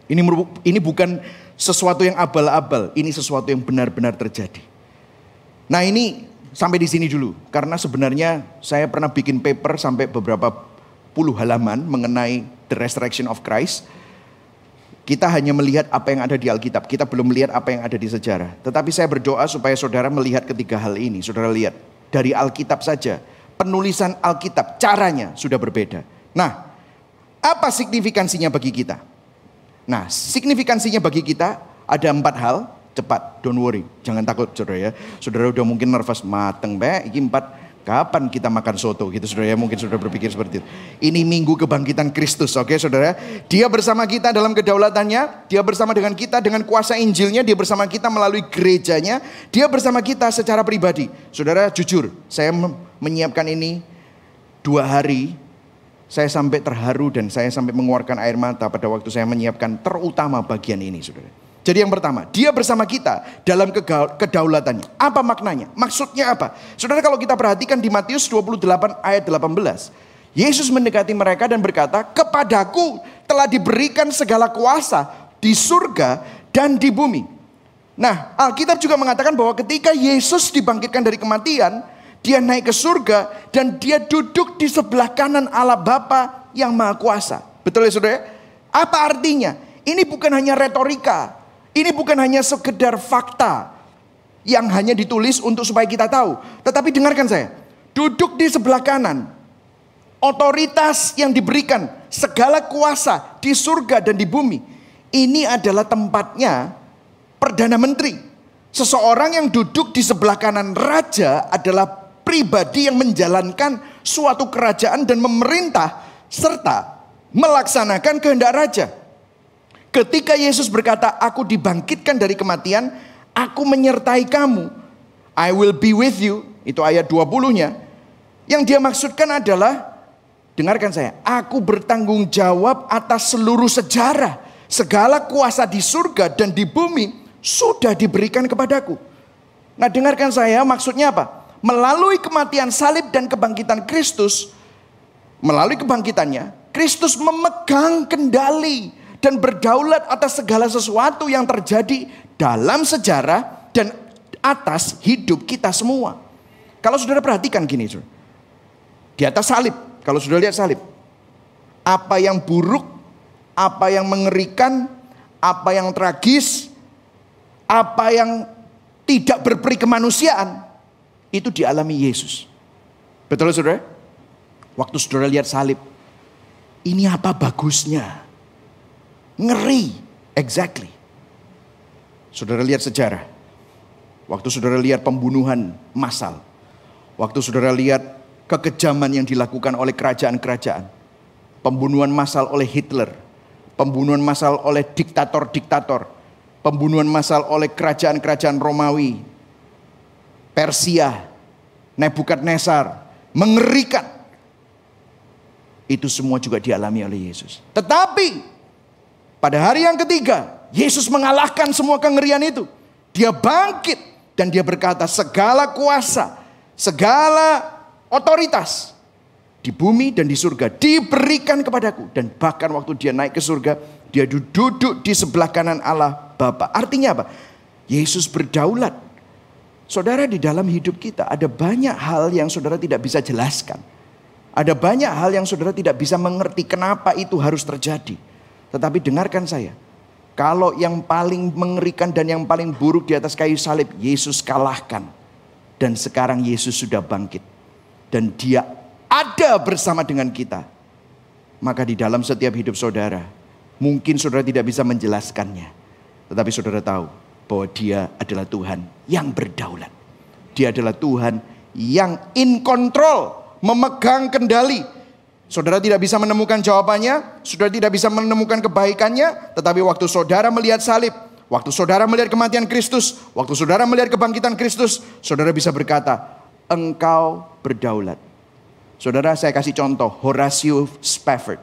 ini bukan sesuatu yang abal-abal, ini sesuatu yang benar-benar terjadi. Nah ini sampai di sini dulu, karena sebenarnya saya pernah bikin paper sampai beberapa puluh halaman mengenai the resurrection of Christ. Kita hanya melihat apa yang ada di Alkitab, kita belum melihat apa yang ada di sejarah. Tetapi saya berdoa supaya saudara melihat ketiga hal ini. Saudara lihat, dari Alkitab saja, penulisan Alkitab, caranya sudah berbeda. Nah, apa signifikansinya bagi kita? Nah, signifikansinya bagi kita ada 4 hal. Cepat, don't worry, jangan takut saudara ya. Saudara udah mungkin nervous, mateng be, ini 4. Kapan kita makan soto gitu saudara ya, mungkin saudara berpikir seperti itu. Ini minggu kebangkitan Kristus, oke saudara. Dia bersama kita dalam kedaulatannya, dia bersama dengan kita dengan kuasa Injilnya, dia bersama kita melalui gerejanya, dia bersama kita secara pribadi. Saudara jujur, saya menyiapkan ini 2 hari, saya sampai terharu dan saya sampai mengeluarkan air mata pada waktu saya menyiapkan terutama bagian ini saudara. Jadi yang pertama, dia bersama kita dalam kedaulatannya. Apa maknanya? Maksudnya apa? Saudara kalau kita perhatikan di Matius 28 ayat 18. Yesus mendekati mereka dan berkata, kepadaku telah diberikan segala kuasa di surga dan di bumi. Nah, Alkitab juga mengatakan bahwa ketika Yesus dibangkitkan dari kematian, dia naik ke surga dan dia duduk di sebelah kanan Allah Bapa yang Maha Kuasa. Betul ya saudara? Apa artinya? Ini bukan hanya retorika. Ini bukan hanya sekedar fakta yang hanya ditulis untuk supaya kita tahu. Tetapi dengarkan saya. Duduk di sebelah kanan. Otoritas yang diberikan. Segala kuasa di surga dan di bumi. Ini adalah tempatnya Perdana Menteri. Seseorang yang duduk di sebelah kanan raja adalah pribadi yang menjalankan suatu kerajaan dan memerintah serta melaksanakan kehendak raja. Ketika Yesus berkata, aku dibangkitkan dari kematian, aku menyertai kamu. I will be with you. Itu ayat 20-nya. Yang dia maksudkan adalah, dengarkan saya, aku bertanggung jawab atas seluruh sejarah. Segala kuasa di surga dan di bumi sudah diberikan kepadaku. Nah, dengarkan saya, maksudnya apa? Melalui kematian salib dan kebangkitan Kristus, melalui kebangkitannya, Kristus memegang kendali dan berdaulat atas segala sesuatu yang terjadi dalam sejarah dan atas hidup kita semua. Kalau saudara perhatikan gini, di atas salib, kalau saudara lihat salib, apa yang buruk, apa yang mengerikan, apa yang tragis, apa yang tidak berperi kemanusiaan, itu dialami Yesus. Betul saudara? Waktu saudara lihat salib, ini apa bagusnya? Ngeri, exactly. Saudara lihat sejarah. Waktu saudara lihat pembunuhan massal. Waktu saudara lihat kekejaman yang dilakukan oleh kerajaan-kerajaan. Pembunuhan massal oleh Hitler. Pembunuhan massal oleh diktator-diktator. Pembunuhan massal oleh kerajaan-kerajaan Romawi. Persia. Nebukadnezar. Mengerikan. Itu semua juga dialami oleh Yesus. Tetapi pada hari yang ketiga, Yesus mengalahkan semua kengerian itu. Dia bangkit dan dia berkata, segala kuasa, segala otoritas di bumi dan di surga diberikan kepadaku. Dan bahkan waktu dia naik ke surga, dia duduk di sebelah kanan Allah Bapa. Artinya apa? Yesus berdaulat. Saudara, di dalam hidup kita ada banyak hal yang saudara tidak bisa jelaskan. Ada banyak hal yang saudara tidak bisa mengerti kenapa itu harus terjadi. Tetapi dengarkan saya, kalau yang paling mengerikan dan yang paling buruk di atas kayu salib, Yesus kalahkan. Dan sekarang Yesus sudah bangkit. Dan dia ada bersama dengan kita. Maka di dalam setiap hidup saudara, mungkin saudara tidak bisa menjelaskannya. Tetapi saudara tahu bahwa dia adalah Tuhan yang berdaulat. Dia adalah Tuhan yang in control, memegang kendali. Saudara tidak bisa menemukan jawabannya, saudara tidak bisa menemukan kebaikannya, tetapi waktu saudara melihat salib, waktu saudara melihat kematian Kristus, waktu saudara melihat kebangkitan Kristus, saudara bisa berkata, engkau berdaulat. Saudara, saya kasih contoh, Horatio Spafford.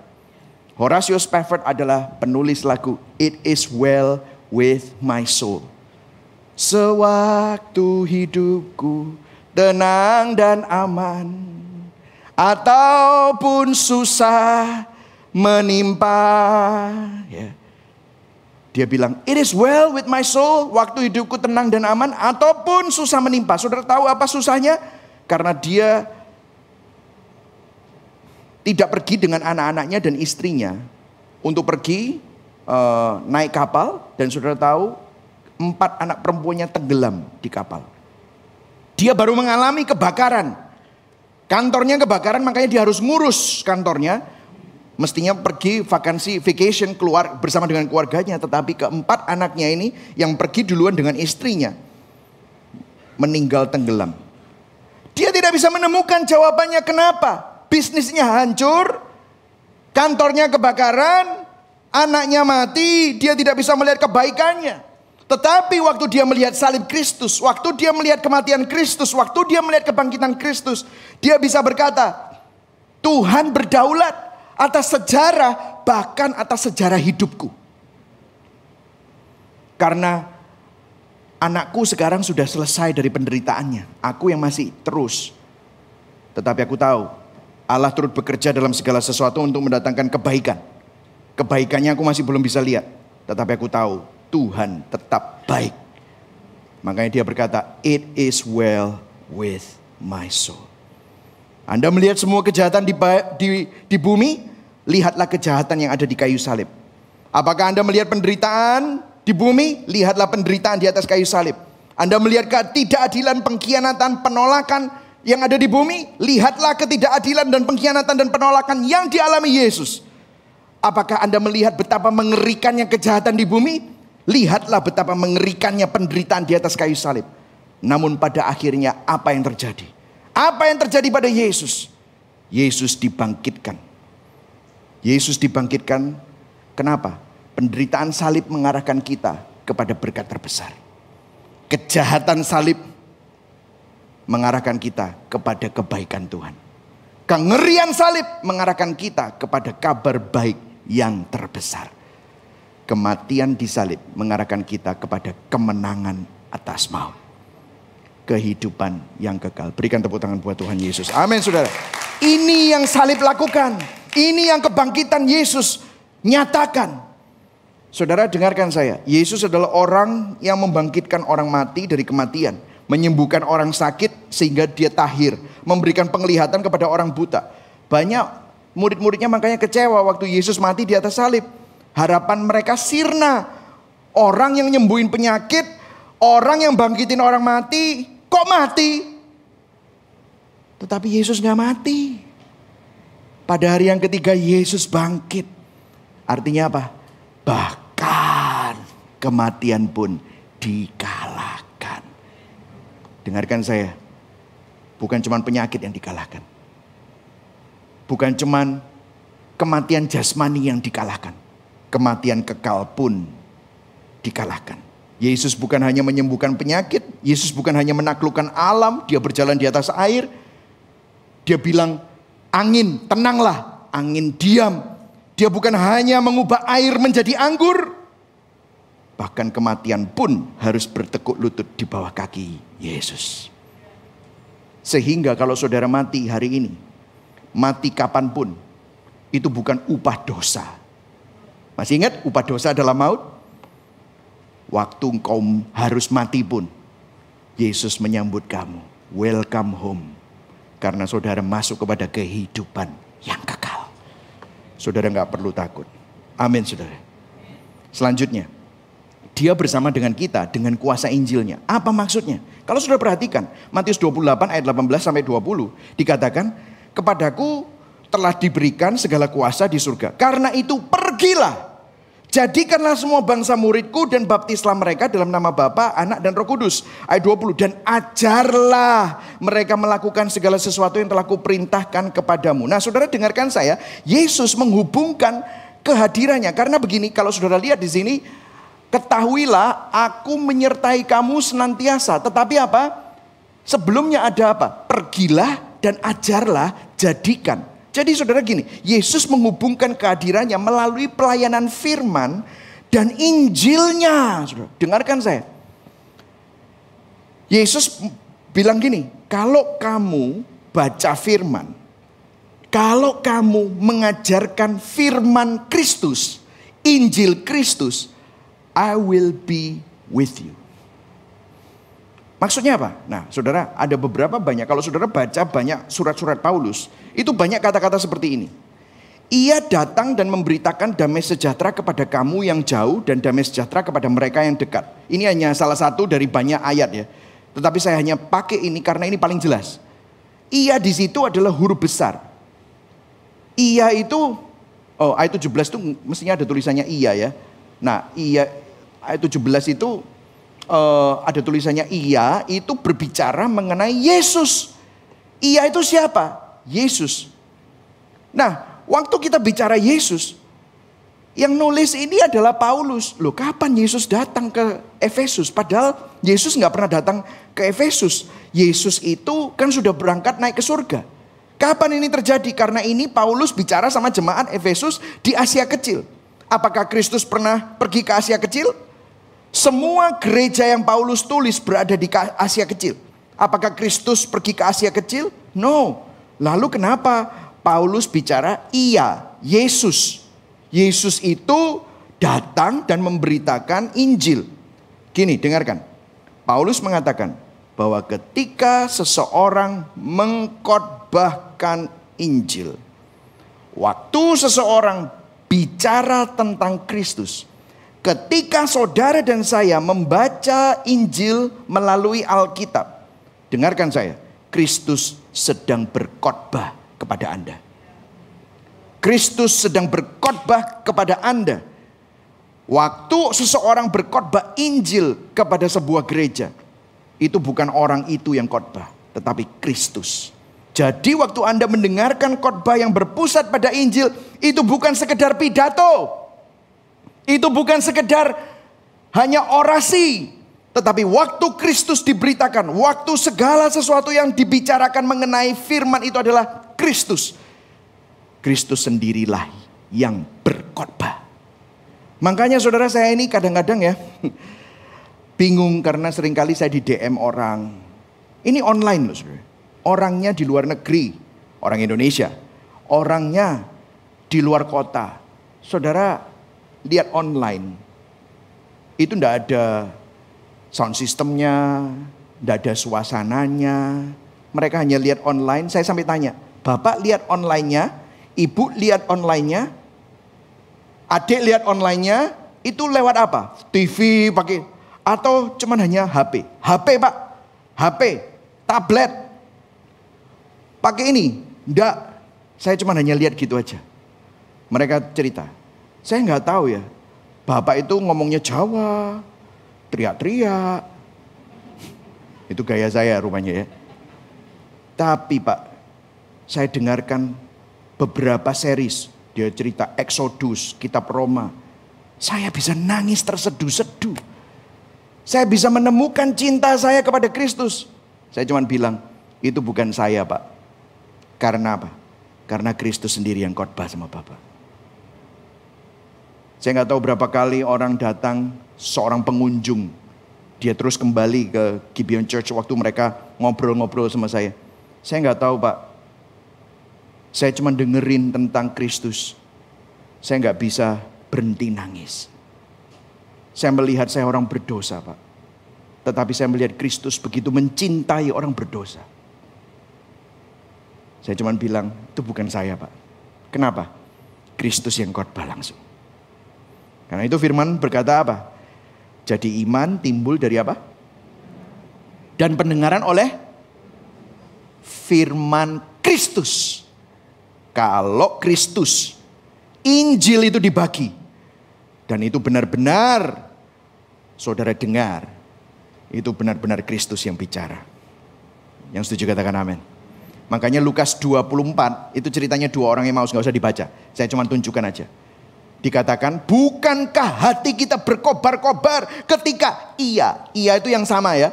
Horatio Spafford adalah penulis lagu It Is Well With My Soul. Sewaktu hidupku tenang dan aman, ataupun susah menimpa, ya. Dia bilang, it is well with my soul. Waktu hidupku tenang dan aman, ataupun susah menimpa. Saudara tahu apa susahnya? Karena dia tidak pergi dengan anak-anaknya dan istrinya untuk pergi naik kapal. Dan saudara tahu, 4 anak perempuannya tenggelam di kapal. Dia baru mengalami kebakaran. Kantornya kebakaran, makanya dia harus ngurus kantornya. Mestinya pergi vacation keluar bersama dengan keluarganya. Tetapi keempat anaknya ini yang pergi duluan dengan istrinya meninggal tenggelam. Dia tidak bisa menemukan jawabannya kenapa. Bisnisnya hancur, kantornya kebakaran, anaknya mati, dia tidak bisa melihat kebaikannya. Tetapi waktu dia melihat salib Kristus, waktu dia melihat kematian Kristus, waktu dia melihat kebangkitan Kristus, dia bisa berkata, Tuhan berdaulat atas sejarah, bahkan atas sejarah hidupku. Karena anakku sekarang sudah selesai dari penderitaannya, aku yang masih terus. Tetapi aku tahu, Allah turut bekerja dalam segala sesuatu untuk mendatangkan kebaikan. Kebaikannya aku masih belum bisa lihat, tetapi aku tahu Tuhan tetap baik. Makanya dia berkata, it is well with my soul. Anda melihat semua kejahatan di bumi, lihatlah kejahatan yang ada di kayu salib. Apakah Anda melihat penderitaan di bumi? Lihatlah penderitaan di atas kayu salib. Anda melihat ketidakadilan, pengkhianatan, penolakan yang ada di bumi? Lihatlah ketidakadilan dan pengkhianatan dan penolakan yang dialami Yesus. Apakah Anda melihat betapa mengerikannya kejahatan di bumi? Lihatlah betapa mengerikannya penderitaan di atas kayu salib. Namun pada akhirnya apa yang terjadi? Apa yang terjadi pada Yesus? Yesus dibangkitkan. Yesus dibangkitkan. Kenapa? Penderitaan salib mengarahkan kita kepada berkat terbesar. Kejahatan salib mengarahkan kita kepada kebaikan Tuhan. Kengerian salib mengarahkan kita kepada kabar baik yang terbesar. Kematian di salib mengarahkan kita kepada kemenangan atas maut. Kehidupan yang kekal. Berikan tepuk tangan buat Tuhan Yesus. Amin, saudara. Ini yang salib lakukan. Ini yang kebangkitan Yesus nyatakan. Saudara, dengarkan saya. Yesus adalah orang yang membangkitkan orang mati dari kematian. Menyembuhkan orang sakit sehingga dia tahir. Memberikan penglihatan kepada orang buta. Banyak murid-muridnya makanya kecewa waktu Yesus mati di atas salib. Harapan mereka sirna. Orang yang nyembuhin penyakit, orang yang bangkitin orang mati, kok mati? Tetapi Yesus gak mati. Pada hari yang ketiga Yesus bangkit. Artinya apa? Bahkan kematian pun dikalahkan. Dengarkan saya. Bukan cuma penyakit yang dikalahkan. Bukan cuma kematian jasmani yang dikalahkan. Kematian kekal pun dikalahkan. Yesus bukan hanya menyembuhkan penyakit. Yesus bukan hanya menaklukkan alam. Dia berjalan di atas air. Dia bilang, angin tenanglah. Angin diam. Dia bukan hanya mengubah air menjadi anggur. Bahkan kematian pun harus bertekuk lutut di bawah kaki Yesus. Sehingga kalau saudara mati hari ini, mati kapanpun, itu bukan upah dosa. Masih ingat upah dosa adalah maut? Waktu engkau harus mati pun, Yesus menyambut kamu. Welcome home. Karena saudara masuk kepada kehidupan yang kekal. Saudara gak perlu takut. Amin, saudara. Selanjutnya, dia bersama dengan kita dengan kuasa Injilnya. Apa maksudnya? Kalau saudara perhatikan, Matius 28 ayat 18 sampai 20 dikatakan, kepadaku telah diberikan segala kuasa di surga. Karena itu pergilah. Jadikanlah semua bangsa muridku dan baptislah mereka dalam nama Bapa, Anak dan Roh Kudus. Ayat 20, dan ajarlah mereka melakukan segala sesuatu yang telah kuperintahkan kepadamu. Nah, saudara dengarkan saya, Yesus menghubungkan kehadirannya. Karena begini, kalau saudara lihat di sini, ketahuilah aku menyertai kamu senantiasa. Tetapi apa? Sebelumnya ada apa? Pergilah dan ajarlah, jadikan. Jadi saudara gini, Yesus menghubungkan kehadirannya melalui pelayanan firman dan Injilnya. Saudara, dengarkan saya. Yesus bilang gini, kalau kamu baca firman, kalau kamu mengajarkan firman Kristus, Injil Kristus, I will be with you. Maksudnya apa? Nah, saudara, ada beberapa banyak. Kalau saudara baca banyak surat-surat Paulus, itu banyak kata-kata seperti ini. Ia datang dan memberitakan damai sejahtera kepada kamu yang jauh dan damai sejahtera kepada mereka yang dekat. Ini hanya salah satu dari banyak ayat ya. Tetapi saya hanya pakai ini karena ini paling jelas. Ia di situ adalah huruf besar. Ia itu, ayat 17 itu mestinya ada tulisannya iya ya. Nah, iya ayat 17 itu ada tulisannya ia, itu berbicara mengenai Yesus. Ia itu siapa? Yesus. Nah, waktu kita bicara Yesus, yang nulis ini adalah Paulus. Loh, kapan Yesus datang ke Efesus? Padahal Yesus nggak pernah datang ke Efesus. Yesus itu kan sudah berangkat naik ke surga. Kapan ini terjadi? Karena ini Paulus bicara sama jemaat Efesus di Asia Kecil. Apakah Kristus pernah pergi ke Asia Kecil? Semua gereja yang Paulus tulis berada di Asia Kecil. Apakah Kristus pergi ke Asia Kecil? No. Lalu kenapa Paulus bicara ia, Yesus? Yesus itu datang dan memberitakan Injil. Gini, dengarkan. Paulus mengatakan bahwa ketika seseorang mengkhotbahkan Injil, waktu seseorang bicara tentang Kristus, ketika saudara dan saya membaca Injil melalui Alkitab, dengarkan saya, Kristus sedang berkhotbah kepada Anda. Kristus sedang berkhotbah kepada Anda. Waktu seseorang berkhotbah Injil kepada sebuah gereja, itu bukan orang itu yang khotbah, tetapi Kristus. Jadi waktu Anda mendengarkan khotbah yang berpusat pada Injil, itu bukan sekedar pidato. Itu bukan sekedar hanya orasi. Tetapi waktu Kristus diberitakan, waktu segala sesuatu yang dibicarakan mengenai firman itu adalah Kristus. Kristus sendirilah yang berkhotbah. Makanya saudara, saya ini kadang-kadang ya bingung karena seringkali saya di DM orang. Ini online loh saudara. Orangnya di luar negeri, orang Indonesia. Orangnya di luar kota. Saudara lihat online. Itu enggak ada sound systemnya, enggak ada suasananya. Mereka hanya lihat online. Saya sampai tanya, Bapak lihat online-nya, Ibu lihat online-nya, adik lihat online-nya, itu lewat apa? TV pakai. Atau cuman hanya HP? HP Pak, HP, tablet. Pakai ini? Enggak, saya cuman hanya lihat gitu aja. Mereka cerita, saya nggak tahu ya, Bapak itu ngomongnya Jawa, teriak-teriak. Itu gaya saya rupanya ya. Tapi Pak, saya dengarkan beberapa series, dia cerita Exodus, kitab Roma. Saya bisa nangis terseduh-seduh. Saya bisa menemukan cinta saya kepada Kristus. Saya cuma bilang, itu bukan saya Pak. Karena apa? Karena Kristus sendiri yang khotbah sama Bapak. Saya nggak tahu berapa kali orang datang, seorang pengunjung. Dia terus kembali ke Gibeon Church waktu mereka ngobrol-ngobrol sama saya. Saya nggak tahu Pak. Saya cuma dengerin tentang Kristus. Saya nggak bisa berhenti nangis. Saya melihat saya orang berdosa Pak. Tetapi saya melihat Kristus begitu mencintai orang berdosa. Saya cuma bilang, itu bukan saya Pak. Kenapa? Kristus yang khotbah langsung. Karena itu firman berkata apa? Jadi iman timbul dari apa? Dan pendengaran oleh firman Kristus. Kalau Kristus, Injil itu dibagi. Dan itu benar-benar saudara dengar. Itu benar-benar Kristus yang bicara. Yang setuju katakan amin. Makanya Lukas 24 itu ceritanya dua orang yang Emmaus, gak usah dibaca. Saya cuma tunjukkan aja. Dikatakan, bukankah hati kita berkobar-kobar ketika ia itu yang sama ya,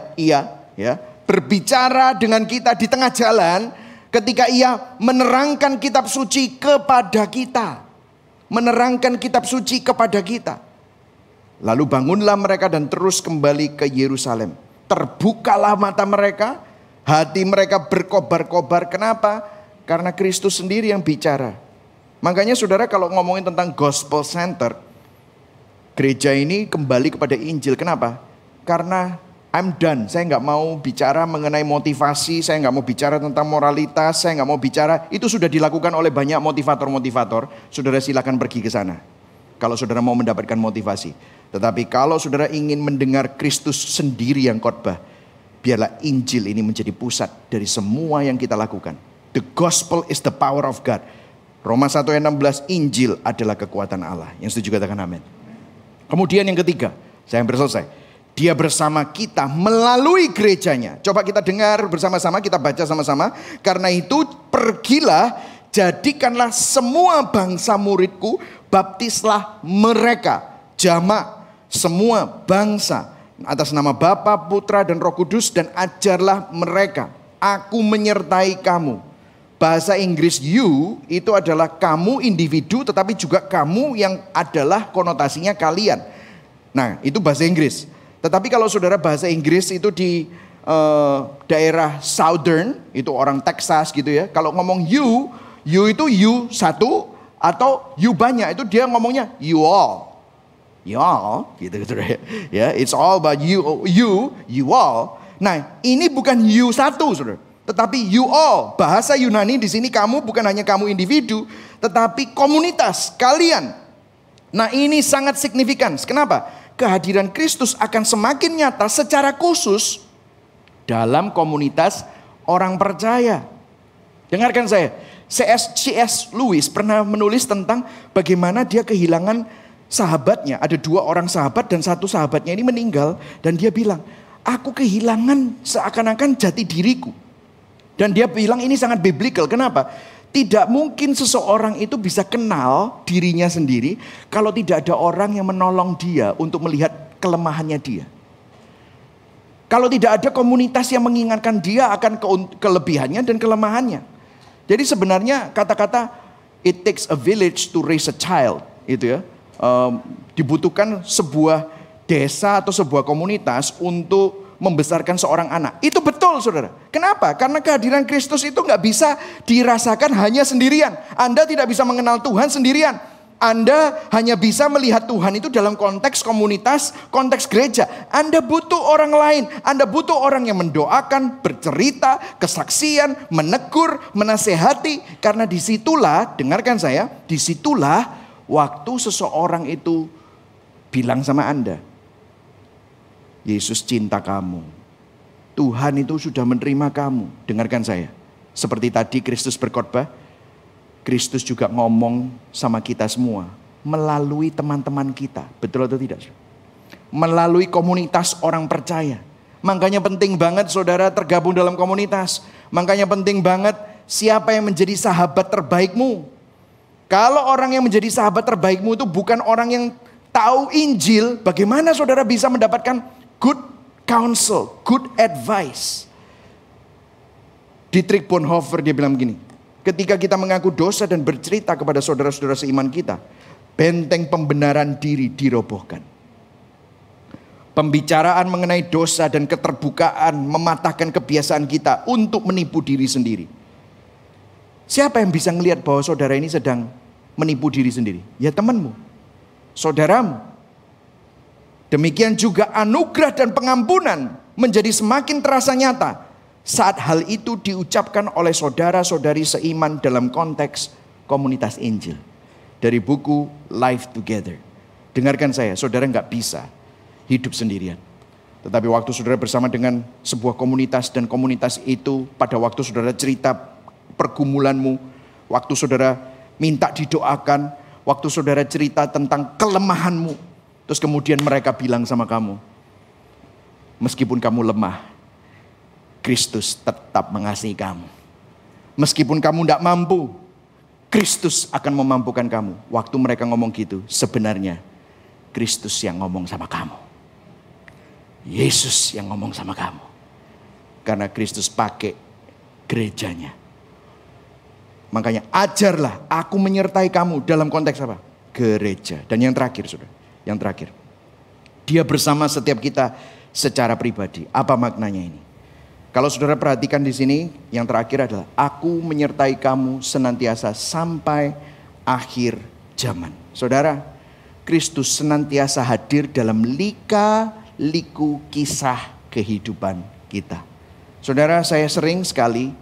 berbicara dengan kita di tengah jalan, ketika ia menerangkan kitab suci kepada kita. Menerangkan kitab suci kepada kita. Lalu bangunlah mereka dan terus kembali ke Yerusalem. Terbukalah mata mereka, hati mereka berkobar-kobar. Kenapa? Karena Kristus sendiri yang bicara. Makanya saudara kalau ngomongin tentang gospel center, gereja ini kembali kepada Injil. Kenapa? Karena I'm done. Saya nggak mau bicara mengenai motivasi, saya nggak mau bicara tentang moralitas, saya nggak mau bicara. Itu sudah dilakukan oleh banyak motivator-motivator. Saudara silakan pergi ke sana. Kalau saudara mau mendapatkan motivasi. Tetapi kalau saudara ingin mendengar Kristus sendiri yang khotbah, biarlah Injil ini menjadi pusat dari semua yang kita lakukan. The gospel is the power of God. Roma 1 ayat 16, Injil adalah kekuatan Allah. Yang setuju katakan amin. Kemudian yang ketiga, saya hampir selesai. Dia bersama kita melalui gerejanya. Coba kita dengar bersama-sama, kita baca sama-sama. Karena itu pergilah, jadikanlah semua bangsa muridku, baptislah mereka, jamak, semua bangsa, atas nama Bapa, Putra dan Roh Kudus, dan ajarlah mereka. Aku menyertai kamu. Bahasa Inggris you itu adalah kamu individu, tetapi juga kamu yang adalah konotasinya kalian. Nah itu bahasa Inggris. Tetapi kalau saudara bahasa Inggris itu di daerah Southern, itu orang Texas gitu ya. Kalau ngomong you itu you satu atau you banyak, itu dia ngomongnya you all. y'all, gitu saudara. Ya, it's all about you all. Nah, ini bukan you satu, saudara, tetapi you all. Bahasa Yunani di sini kamu bukan hanya kamu individu, tetapi komunitas kalian. Nah, ini sangat signifikan. Kenapa? Kehadiran Kristus akan semakin nyata secara khusus dalam komunitas orang percaya. Dengarkan saya. C.S. Lewis pernah menulis tentang bagaimana dia kehilangan sahabatnya. Ada 2 orang sahabat dan satu sahabatnya ini meninggal. Dan dia bilang, aku kehilangan seakan-akan jati diriku. Dan dia bilang ini sangat biblical. Kenapa? Tidak mungkin seseorang itu bisa kenal dirinya sendiri kalau tidak ada orang yang menolong dia untuk melihat kelemahannya dia. Kalau tidak ada komunitas yang mengingatkan dia akan kelebihannya dan kelemahannya. Jadi sebenarnya kata-kata it takes a village to raise a child, itu ya. Dibutuhkan sebuah desa atau sebuah komunitas untuk membesarkan seorang anak. Itu betul, saudara. Kenapa? Karena kehadiran Kristus itu nggak bisa dirasakan hanya sendirian. Anda tidak bisa mengenal Tuhan sendirian. Anda hanya bisa melihat Tuhan itu dalam konteks komunitas, konteks gereja. Anda butuh orang lain. Anda butuh orang yang mendoakan, bercerita, kesaksian, menegur, menasehati. Karena disitulah, dengarkan saya, disitulah waktu seseorang itu bilang sama Anda, Yesus cinta kamu. Tuhan itu sudah menerima kamu. Dengarkan saya. Seperti tadi Kristus berkhotbah, Kristus juga ngomong sama kita semua melalui teman-teman kita. Betul atau tidak? Melalui komunitas orang percaya. Makanya penting banget saudara tergabung dalam komunitas. Makanya penting banget siapa yang menjadi sahabat terbaikmu. Kalau orang yang menjadi sahabat terbaikmu itu bukan orang yang tahu Injil, bagaimana saudara bisa mendapatkan good counsel, good advice? Dietrich Bonhoeffer dia bilang begini, ketika kita mengaku dosa dan bercerita kepada saudara-saudara seiman kita, benteng pembenaran diri dirobohkan. Pembicaraan mengenai dosa dan keterbukaan mematahkan kebiasaan kita untuk menipu diri sendiri. Siapa yang bisa melihat bahwa saudara ini sedang menipu diri sendiri? Ya temanmu, saudaramu. Demikian juga anugerah dan pengampunan menjadi semakin terasa nyata saat hal itu diucapkan oleh saudara-saudari seiman dalam konteks komunitas Injil. Dari buku Life Together. Dengarkan saya, saudara nggak bisa hidup sendirian. Tetapi waktu saudara bersama dengan sebuah komunitas dan komunitas itu pada waktu saudara cerita pergumulanmu, waktu saudara minta didoakan, waktu saudara cerita tentang kelemahanmu, terus kemudian mereka bilang sama kamu, meskipun kamu lemah, Kristus tetap mengasihi kamu. Meskipun kamu tidak mampu, Kristus akan memampukan kamu. Waktu mereka ngomong gitu, sebenarnya Kristus yang ngomong sama kamu. Yesus yang ngomong sama kamu. Karena Kristus pakai gerejanya. Makanya ajarlah, aku menyertai kamu dalam konteks apa? Gereja. Dan yang terakhir, saudara. Yang terakhir, dia bersama setiap kita secara pribadi. Apa maknanya ini? Kalau saudara perhatikan di sini, yang terakhir adalah aku menyertai kamu senantiasa sampai akhir zaman. Saudara, Kristus senantiasa hadir dalam lika-liku kisah kehidupan kita. Saudara, saya sering sekali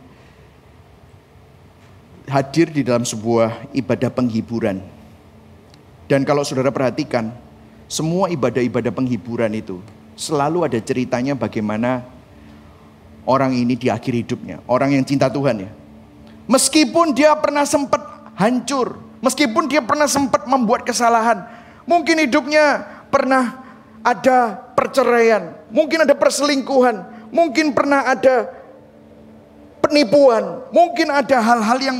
hadir di dalam sebuah ibadah penghiburan. Dan kalau saudara perhatikan, semua ibadah-ibadah penghiburan itu selalu ada ceritanya bagaimana orang ini di akhir hidupnya. Orang yang cinta Tuhan ya. Meskipun dia pernah sempat hancur. Meskipun dia pernah sempat membuat kesalahan. Mungkin hidupnya pernah ada perceraian. Mungkin ada perselingkuhan. Mungkin pernah ada penipuan. Mungkin ada hal-hal yang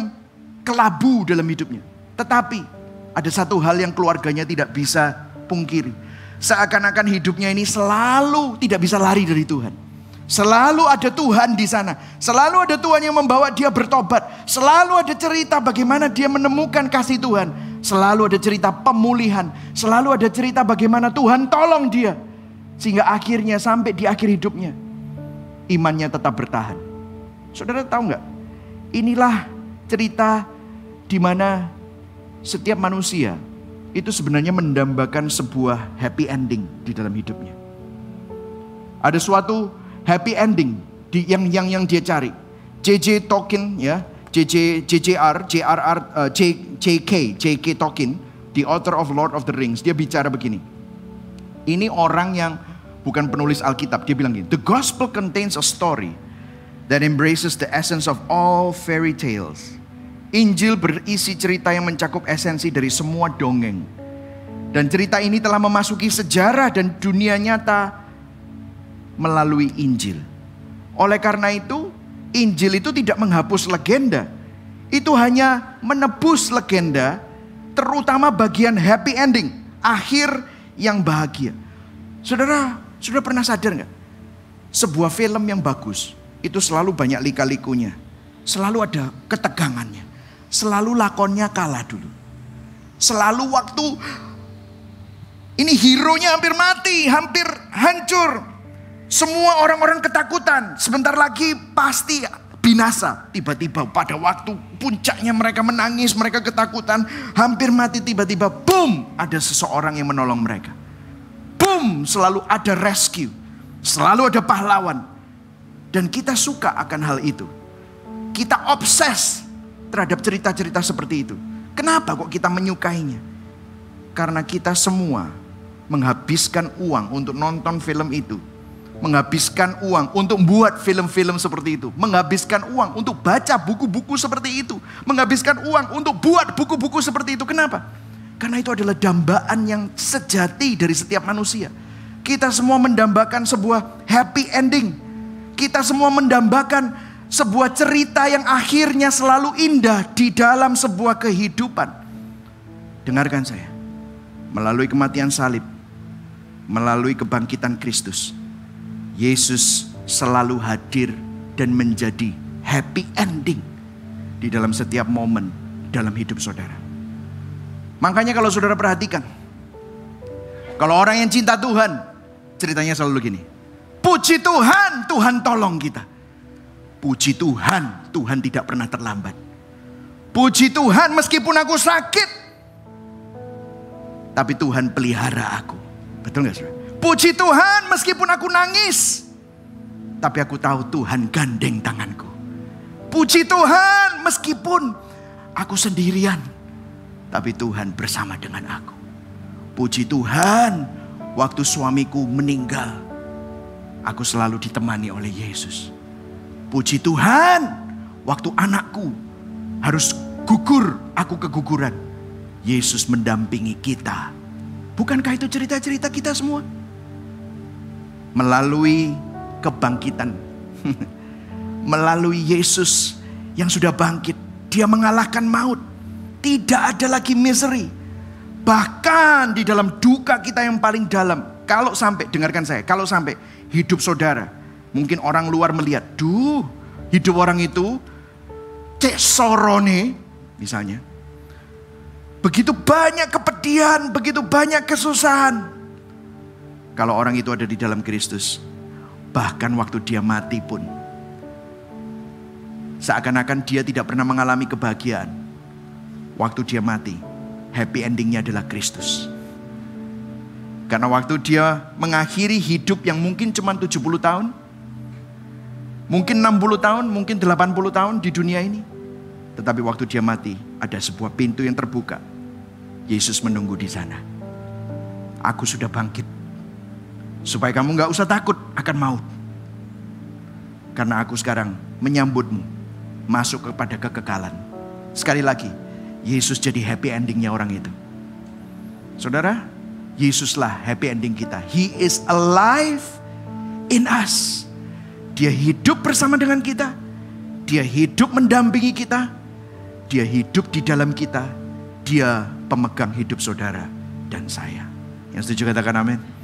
kelabu dalam hidupnya. Tetapi ada satu hal yang keluarganya tidak bisa pungkiri. Seakan-akan hidupnya ini selalu tidak bisa lari dari Tuhan. Selalu ada Tuhan di sana. Selalu ada Tuhan yang membawa dia bertobat. Selalu ada cerita bagaimana dia menemukan kasih Tuhan. Selalu ada cerita pemulihan. Selalu ada cerita bagaimana Tuhan tolong dia. Sehingga akhirnya sampai di akhir hidupnya, imannya tetap bertahan. Saudara tahu nggak? Inilah cerita di mana setiap manusia itu sebenarnya mendambakan sebuah happy ending di dalam hidupnya. Ada suatu happy ending yang dia cari. J.J. Tolkien ya, J.K. Tolkien, the author of Lord of the Rings, dia bicara begini. Ini orang yang bukan penulis Alkitab, dia bilang gini, the gospel contains a story that embraces the essence of all fairy tales. Injil berisi cerita yang mencakup esensi dari semua dongeng. Dan cerita ini telah memasuki sejarah dan dunia nyata melalui Injil. Oleh karena itu, Injil itu tidak menghapus legenda. Itu hanya menebus legenda, terutama bagian happy ending, akhir yang bahagia. Saudara pernah sadar gak? Sebuah film yang bagus, itu selalu banyak lika-likunya. Selalu ada ketegangannya. Selalu lakonnya kalah dulu. Selalu waktu ini hero-nya hampir mati, hampir hancur. Semua orang-orang ketakutan. Sebentar lagi pasti binasa. Tiba-tiba pada waktu puncaknya mereka menangis, mereka ketakutan, hampir mati, tiba-tiba boom, ada seseorang yang menolong mereka. Boom, selalu ada rescue. Selalu ada pahlawan. Dan kita suka akan hal itu. Kita obses terhadap cerita-cerita seperti itu. Kenapa kok kita menyukainya? Karena kita semua menghabiskan uang untuk nonton film itu. Menghabiskan uang untuk membuat film-film seperti itu. Menghabiskan uang untuk baca buku-buku seperti itu. Menghabiskan uang untuk buat buku-buku seperti itu. Kenapa? Karena itu adalah dambaan yang sejati dari setiap manusia. Kita semua mendambakan sebuah happy ending. Kita semua mendambakan sebuah cerita yang akhirnya selalu indah di dalam sebuah kehidupan. Dengarkan saya. Melalui kematian salib, melalui kebangkitan Kristus, Yesus selalu hadir dan menjadi happy ending di dalam setiap momen dalam hidup saudara. Makanya kalau saudara perhatikan, kalau orang yang cinta Tuhan, ceritanya selalu gini. Puji Tuhan, Tuhan tolong kita. Puji Tuhan, Tuhan tidak pernah terlambat. Puji Tuhan, meskipun aku sakit, tapi Tuhan pelihara aku. Betul gak saudara? Puji Tuhan, meskipun aku nangis, tapi aku tahu Tuhan gandeng tanganku. Puji Tuhan, meskipun aku sendirian, tapi Tuhan bersama dengan aku. Puji Tuhan, waktu suamiku meninggal, aku selalu ditemani oleh Yesus. Puji Tuhan, waktu anakku harus gugur, aku keguguran, Yesus mendampingi kita. Bukankah itu cerita-cerita kita semua? Melalui kebangkitan, melalui Yesus yang sudah bangkit, dia mengalahkan maut. Tidak ada lagi misery. Bahkan di dalam duka kita yang paling dalam, kalau sampai, dengarkan saya, kalau sampai hidup saudara, mungkin orang luar melihat, duh, hidup orang itu cek sorone misalnya. Begitu banyak kepedihan, begitu banyak kesusahan. Kalau orang itu ada di dalam Kristus, bahkan waktu dia mati pun, seakan-akan dia tidak pernah mengalami kebahagiaan. Waktu dia mati, happy endingnya adalah Kristus. Karena waktu dia mengakhiri hidup yang mungkin cuma 70 tahun, mungkin 60 tahun, mungkin 80 tahun di dunia ini. Tetapi waktu dia mati, ada sebuah pintu yang terbuka. Yesus menunggu di sana. Aku sudah bangkit. Supaya kamu gak usah takut akan maut. Karena aku sekarang menyambutmu masuk kepada kekekalan. Sekali lagi, Yesus jadi happy endingnya orang itu. Saudara, Yesuslah happy ending kita. He is alive in us. Dia hidup bersama dengan kita. Dia hidup mendampingi kita. Dia hidup di dalam kita. Dia pemegang hidup saudara dan saya. Yang setuju katakan amin.